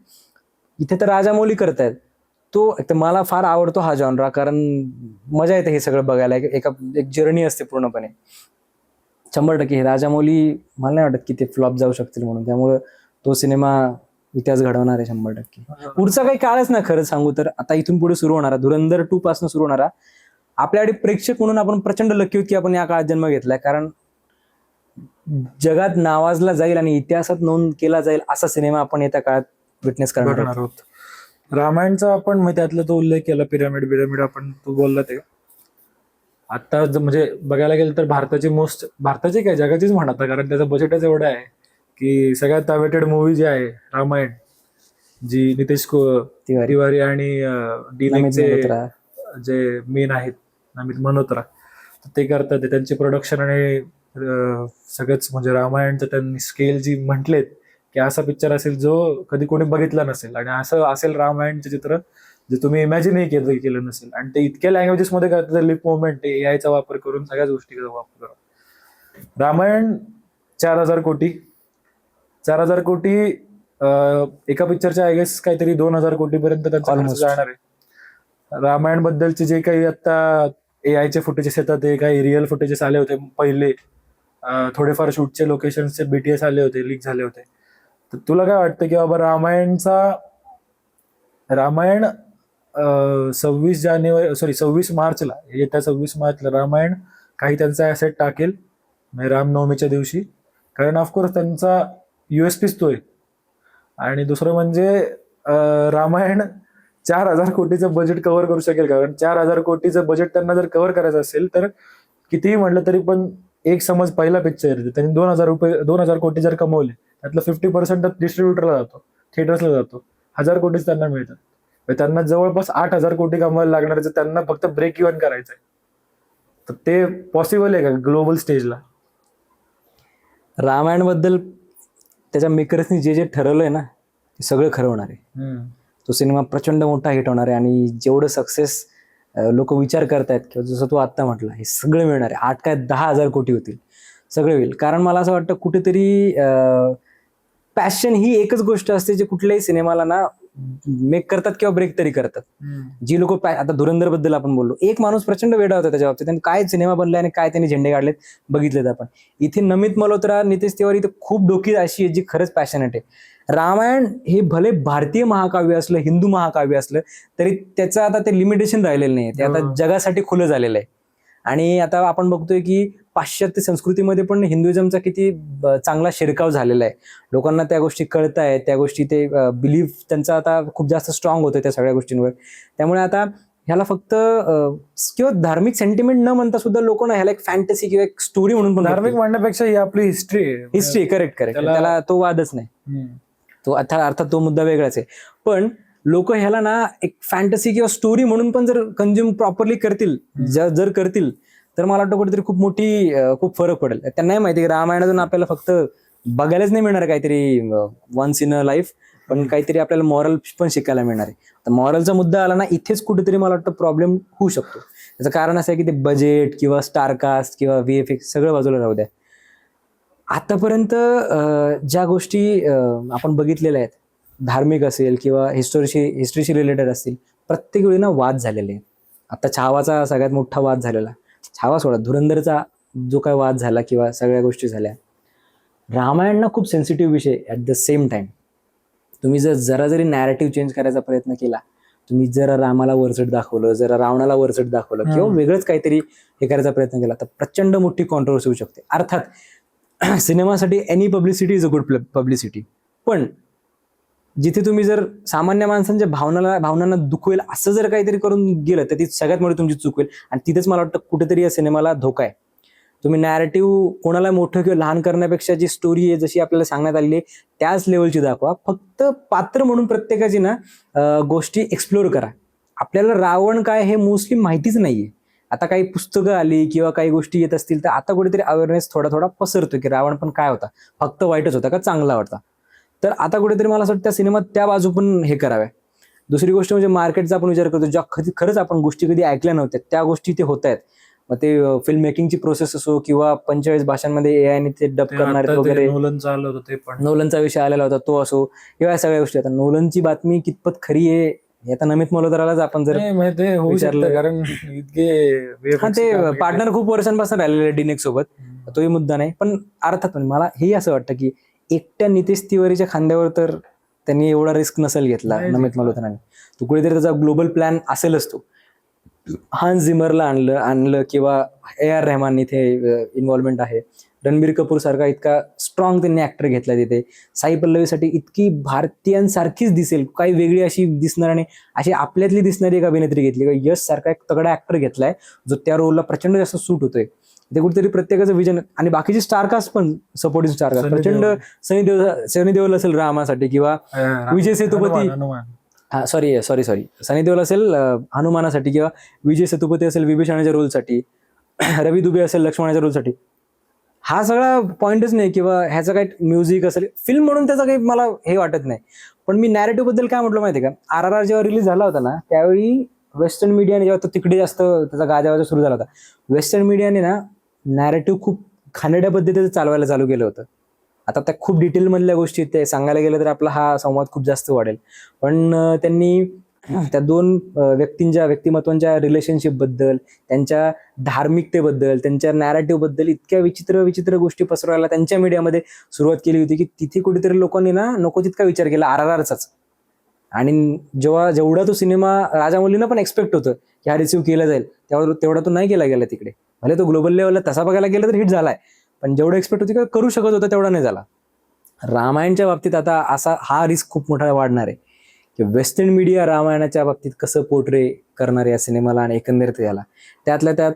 इथे तर राजामौली करतायत. तो मला फार आवडतो हा जॉनरा, कारण मजा येते हे सगळं बघायला. एक जर्नी असते पूर्णपणे. 100% राजामौली मला नाही वाटत की ते फ्लॉप जाऊ शकतील म्हणून. त्यामुळे तो सिनेमा इतिहास घडवणार आहे 100%. पुढचा काही काळच ना खरं सांगू तर. आता इथून पुढे सुरू होणारा धुरंधर 2 पासून सुरू होणारा, आपल्याकडे प्रेक्षक म्हणून आपण प्रचंड लकी होत की आपण या काळात जन्म घेतलाय. कारण जगात नावाजला जाईल आणि इतिहासात नोंद केला जाईल असा सिनेमा आपण येत्या काळात विटनेस करणार आहोत. रामायणचा आपण त्यातला तो उल्लेख केला, पिरामिड आपण तू बोलला ते आता म्हणजे बघायला गेलं तर भारताची काय जगाचीच म्हणा आता, कारण त्याचं बजेटच एवढं आहे की सगळ्यात अवेटेड मूवी जी आहे रामायण, जी नितेश तिवारी आणि नमित चे मल्होत्रा. जे मेन आहेत नमित मल्होत्रा, तर ते करतात. त्यांचे प्रोडक्शन आणि सगळंच म्हणजे रामायणचं त्यांनी स्केल जी म्हटलेत की असा पिक्चर असेल जो कधी कोणी बघितला नसेल, आणि असं असेल रामायणचे चित्र जे तुम्ही इमॅजिनही केलं नसेल. आणि ते इतक्या लँग्वेजेस मध्ये करतात, लिप मुवमेंट, एआयचा वापर करून, सगळ्याच गोष्टीचा वापर करून. रामायण 4,000 कोटी एका पिक्चरच्या आय गेस काहीतरी 2,000 कोटीपर्यंत त्यांचा खर्च Almost. जाणार आहे. रामायण बद्दलचे जे काही आता एआयचे फुटेजेस येतात, ते काही रिअल फुटेजेस आले होते पहिले, थोडेफार शूटचे लोकेशनचे BTS आले होते, लीक झाले होते. तर तुला काय वाटतं की बाबा रामायण 26 मार्चला, येत्या 26 मार्चला रामायण काही त्यांचा ऍसेट टाकेल म्हणजे रामनवमीच्या दिवशी, कारण ऑफकोर्स त्यांचा USPच तो आहे. आणि दुसरं म्हणजे रामायण 4,000 कोटीचं बजेट कव्हर करू शकेल, कारण 4,000 कोटीचं बजेट त्यांना जर कव्हर करायचं असेल तर कितीही म्हटलं तरी पण एक समज पहिला पिक्चर त्यांनी 2,000 कोटी जर कमवले, त्यातलं 50% डिस्ट्रीब्युटरला जातो, थिएटर्सला जातो, 1,000 कोटीच त्यांना मिळतात. त्यांना जवळपास 8,000 कोटी कमवायला लागणार आहे, त्यांना फक्त ब्रेक इव्हन करायचंय. तर ते पॉसिबल आहे का ग्लोबल स्टेजला? रामायण बद्दल त्याच्या मेकर्सनी जे जे ठरवलंय ना ते सगळं खरं होणार आहे. तो सिनेमा प्रचंड मोठा हिट होणार आहे, आणि जेवढं सक्सेस लोक विचार करतायत किंवा जसं तू आत्ता म्हटलं, हे सगळं मिळणार आहे. 8 काय 10,000 कोटी होतील, सगळं होईल. कारण मला असं वाटतं कुठेतरी पॅशन ही एकच गोष्ट असते जे कुठल्याही सिनेमाला ना मेक करतात किंवा ब्रेक तरी करतात. जी लोक आता धुरंधर बद्दल आपण बोललो, एक माणूस प्रचंड वेडा होता त्याच्या बाबतीत, आणि काय सिनेमा बनलाय आणि काय त्यांनी झेंडे काढलेत बघितलेत आपण. इथे नमित मल्होत्रा, नितेश तिवारी तर खूप डोकी अशी आहे जी खरंच पॅशनेट आहे. रामायण हे भले भारतीय महाकाव्य असलं, हिंदू महाकाव्य असलं, तरी त्याचं आता ते लिमिटेशन राहिलेलं नाही, ते आता जगासाठी खुलं झालेलं आहे. आणि आता आपण बघतोय की पाश्चात्य संस्कृतीमध्ये पण हिंदुइझमचा किती चांगला शिरकाव झालेला आहे. लोकांना त्या गोष्टी कळत आहेत, त्या गोष्टी ते बिलीफ त्यांचा आता खूप जास्त स्ट्रॉंग होतोय त्या सगळ्या गोष्टींवर. त्यामुळे आता ह्याला फक्त किंवा धार्मिक सेंटिमेंट न म्हणता सुद्धा लोक ना ह्याला एक फॅन्टसी किंवा एक स्टोरी म्हणून पण धार्मिक म्हणण्यापेक्षा ही आपली हिस्ट्री करेक्ट त्याला तो वादच नाही, तो अर्थात तो मुद्दा वेगळाच आहे. पण लोक ह्याला ना एक फॅन्टसी किंवा स्टोरी म्हणून पण जर कंझ्युम प्रॉपरली करतील, जर करतील, तर मला वाटतं कुठेतरी खूप फरक पडेल. त्यांनाही माहिती की रामायणातून आपल्याला फक्त बघायलाच नाही मिळणार काहीतरी वन्स इन अ लाईफ, पण काहीतरी आपल्याला मॉरल पण शिकायला मिळणार आहे. तर मॉरलचा मुद्दा आला ना, इथेच कुठेतरी मला वाटतं प्रॉब्लेम होऊ शकतो. त्याचं कारण असं आहे की ते बजेट किंवा स्टारकास्ट किंवा VFX सगळं बाजूला राहू द्या. आतापर्यंत ज्या गोष्टी आपण बघितलेल्या आहेत, धार्मिक असेल किंवा हिस्ट्रीशी रिलेटेड असतील, प्रत्येक वेळी ना वाद झालेले आहेत. आता छावाचा सगळ्यात मोठा वाद झालेला, छावा सोडा, धुरंधरचा जो काय वाद झाला किंवा सगळ्या गोष्टी झाल्या. रामायण ना खूप सेन्सिटिव्ह विषय. ॲट द सेम टाइम तुम्ही जरा जरी नॅरेटिव्ह चेंज करायचा प्रयत्न केला, तुम्ही जरा रामाला वरचढ दाखवलं, जरा रावणाला वरचढ दाखवलं किंवा वेगळंच काहीतरी हे करायचा प्रयत्न केला, तर प्रचंड मोठी कॉन्ट्रोवर्सी होऊ शकते. अर्थात सिनेमासाठी any publicity is a good publicity, पण जिथे तुम्ही जर सामान्य माणसांच्या भावनांना दुखवेल असं जर काहीतरी करून गेलं, तर ती सगळ्यात मोठी तुमची चूक होईल. आणि तिथेच मला वाटतं कुठेतरी या सिनेमाला धोका आहे. तुम्ही नॅरेटिव्ह कोणाला मोठं किंवा लहान करण्यापेक्षा जी स्टोरी आहे जशी आपल्याला सांगण्यात आलेली आहे त्याच लेवलची दाखवा. फक्त पात्र म्हणून प्रत्येकाची ना गोष्टी एक्सप्लोर करा. आपल्याला रावण काय हे मोस्टली माहितीच नाहीये. आता काही पुस्तकं आली किंवा काही गोष्टी येत असतील तर आता कुठेतरी अवेअरनेस थोडा पसरतोय की रावण पण काय होता, फक्त वाईटच होता का चांगला होता. तर आता कुठेतरी मला असं वाटतं त्या सिनेमात त्या बाजू पण हे कराव्या. दुसरी गोष्ट म्हणजे मार्केटचा आपण विचार करतो, ज्या खरंच आपण गोष्टी कधी ऐकल्या नव्हत्या त्या गोष्टी ते होत आहेत. मग ते फिल्म मेकिंगची प्रोसेस असो किंवा 45 भाषांमध्ये AI ते डब करणारे वगैरे, नोलनचा विषय आलेला होता तो असो, किंवा सगळ्या गोष्टी. आता नोलनची बातमी कितपत खरी आहे हे आता नमित मल्होत्रालाच आपण जर विचारलं, कारण ते पार्टनर खूप वर्षांपासून राहिलेले डिनेक्स सोबत, तोही मुद्दा नाही. पण अर्थात मला हेही असं वाटतं की एकट्या नितेश तिवारीच्या खांद्यावर तर त्यांनी एवढा रिस्क नसेल घेतला नमित मल्होत्राने. तो कुठेतरी त्याचा ग्लोबल प्लॅन असेलच तो. हान्स झिमरला आणलं किंवा A.R. रहमान इथे इन्व्हॉल्वमेंट आहे. रणबीर कपूर सारखा इतका स्ट्रॉंग त्यांनी ऍक्टर घेतला तिथे. साई पल्लवीसाठी इतकी भारतीयांसारखीच दिसेल, काही वेगळी अशी दिसणार आणि अशी आपल्यातली दिसणारी एक अभिनेत्री घेतली. यश सारखा एक तगडा ऍक्टर घेतलाय जो त्या रोलला प्रचंड जास्त सूट होतोय. ते कुठेतरी प्रत्येकाचं विजन आणि बाकीचे स्टारकास्ट पण सपोर्टिंग स्टारकास्ट सनी प्रचंड. सनी देओल असेल रामासाठी किंवा विजय सेतुपती सॉरी सनी देओल असेल हनुमानासाठी किंवा विजय सेतुपती असेल विभीषणाच्या रोलसाठी, रवी दुबे असेल लक्ष्मणाच्या रोलसाठी. हा सगळा पॉइंटच नाही किंवा ह्याचं काही म्युझिक असेल फिल्म म्हणून त्याचं काही मला हे वाटत नाही. पण मी नॅरेटिव्ह बद्दल काय म्हटलं माहिती आहे का, RRR जेव्हा रिलीज झाला होता ना त्यावेळी वेस्टर्न मीडियाने जेव्हा तो तिकडे जास्त त्याचा गाजावाजा सुरू झाला होता, वेस्टर्न मीडियाने ना नॅरेटिव्ह खूप खाणेड्या पद्धतीचं चालवायला चालू केलं होतं. आता त्या खूप डिटेलमधल्या गोष्टी ते सांगायला गेलं तर आपला हा संवाद खूप जास्त वाढेल. पण त्यांनी त्या दोन व्यक्तिमत्वांच्या रिलेशनशिप बद्दल, त्यांच्या धार्मिकतेबद्दल, त्यांच्या नॅरेटिव्ह बद्दल इतक्या विचित्र गोष्टी पसरवायला त्यांच्या मीडियामध्ये सुरुवात केली होती की तिथे कुठेतरी लोकांनी ना नको तितका विचार केला RRRचाच. आणि जेवढा तो सिनेमा राजामौलींना पण एक्सपेक्ट होतं की हा रिसिव्ह केला जाईल तेवढा तो नाही केला गेला तिकडे. भले तो ग्लोबल लेवलला तसा बघायला गेला तर हिट झालाय, पण जेवढं एक्सपेक्ट होती करू शकत होता तेवढा नाही झाला. रामायणच्या बाबतीत आता असा हा रिस्क खूप मोठा वाढणार आहे की वेस्टर्न मीडिया रामायणाच्या बाबतीत कसं पोर्ट्रे करणार या सिनेमाला आणि एकंदरीत याला. त्यातल्या त्यात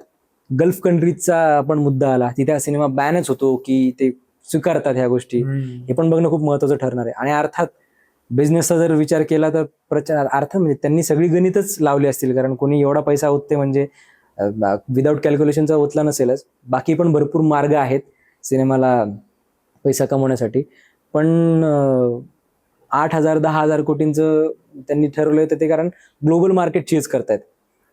गल्फ कंट्रीजचा पण मुद्दा आला, तिथे हा सिनेमा बॅनच होतो की ते स्वीकारतात ह्या गोष्टी, हे पण बघणं खूप महत्वाचं ठरणार आहे. आणि अर्थात बिझनेसचा जर विचार केला तर अर्थात म्हणजे त्यांनी सगळी गणितच लावली असतील, कारण कोणी एवढा पैसा ओतते म्हणजे विदाऊट कॅल्क्युलेशनचा ओतला नसेलच. बाकी पण भरपूर मार्ग आहेत सिनेमाला पैसा कमवण्यासाठी. पण 8,000-10,000 कोटींचं त्यांनी ठरवलं होतं ते कारण ग्लोबल मार्केट चेज करतायत.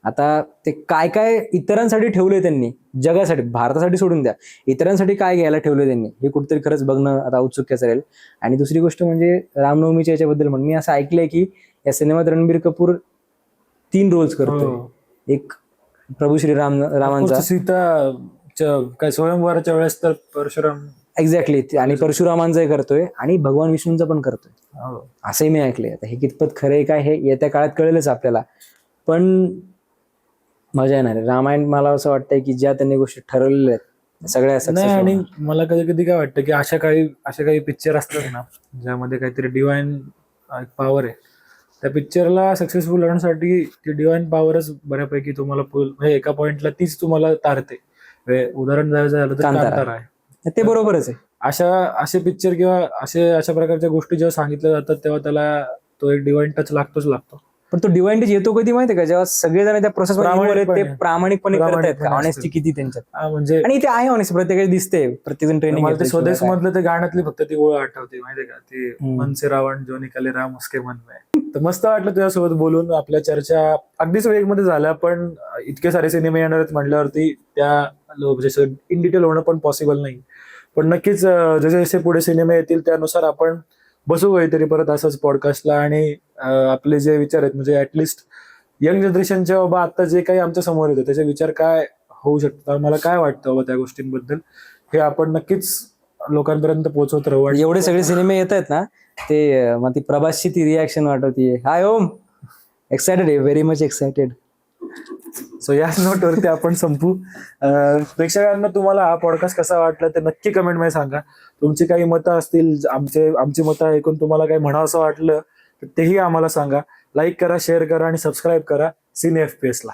आता ते काय इतरांसाठी ठेवलंय त्यांनी, जगासाठी, भारतासाठी सोडून द्या, इतरांसाठी काय घ्यायला ठेवलंय त्यांनी हे कुठेतरी खरंच बघणं आता औत्सुक्याचं राहील. आणि दुसरी गोष्ट म्हणजे रामनवमीच्या याच्याबद्दल म्हणून मी असं ऐकलंय की या सिनेमात रणबीर कपूर 3 रोल्स करतोय. एक प्रभू रामांचा, सीता काय स्वयंवराच्या वेळेस तर परशुराम, एक्झॅक्टली, आणि परशुरामांचाही करतोय आणि भगवान विष्णूंचा पण करतोय असंही मी ऐकलंय. आता हे कितपत खरं आहे काय हे येत्या काळात कळेलच आपल्याला. पण मजा येणार आहे. रामायण मला असं वाटतंय की ज्या त्यांनी गोष्टी ठरवलेल्या आहेत सगळ्या नाही. आणि सक्सेस. मला कधी कधी काय वाटतं की अशा काही पिक्चर असतात ना ज्यामध्ये काहीतरी डिवाइन पॉवर आहे, त्या पिक्चरला सक्सेसफुल होण्यासाठी ती डिवाइन पॉवरच बऱ्यापैकी तुम्हाला म्हणजे एका पॉइंटला तीच तुम्हाला तारते. उदाहरण द्यायचं झालं तर कांतारा आहे, ते बरोबरच आहे. असे पिक्चर किंवा अशा प्रकारच्या गोष्टी जेव्हा सांगितल्या जातात तेव्हा त्याला तो एक डिवाइन टच लागतो. पण तो डिवाइंटेज येतो कधी माहितीये का, जेव्हा सगळेजण त्या प्रोसेस ते प्रामाणिकपणे करतायत, ऑनेस्टी किती त्यांच्यात. म्हणजे आणि ते आहे ऑनेस्टी, प्रत्येकाची दिसते, प्रत्येकजण ट्रेनिंग. मला ते स्वदेश मधलं ते गाण्यातली फक्त ती ओळ आठवते माहितीये का, ते मन से रावण जो निकाले राम उसके मन में. तर मस्त वाटलं तुझ्यासोबत बोलून. आपल्या चर्चा अगदीच वेगमध्ये झाल्या, पण इतके सारे सिनेमे येणार आहेत म्हटल्यावरती त्या इन डिटेल होणं पण पॉसिबल नाही. पण नक्कीच जसे जसे पुढे सिनेमे येतील त्यानुसार आपण बसू काहीतरी परत असंच पॉडकास्टला. आणि आपले जे विचार आहेत म्हणजे ऍटलिस्ट यंग जनरेशनच्या बाबा आता जे काही आमच्या समोर येतं त्याचे विचार काय होऊ शकतात, मला काय वाटतं बाबा त्या गोष्टींबद्दल, हे आपण नक्कीच लोकांपर्यंत पोहोचवत राहू. एवढे सगळे सिनेमे येत आहेत ना, ते मग ती प्रभासची ती रिॲक्शन वाटवतीये, हाय ओम, एक्सायटेड आहे, व्हेरी मच एक्सायटेड. सो या नोटवरती आपण संपू. प्रेक्षकांना तुम्हाला हा पॉडकास्ट कसा वाटला ते नक्की कमेंटमध्ये सांगा. तुमची काही मतं असतील, आमची मतं ऐकून तुम्हाला काही म्हणावं असं वाटलं तर तेही आम्हाला सांगा. लाईक करा, शेअर करा आणि सबस्क्राईब करा सिने FPS ला.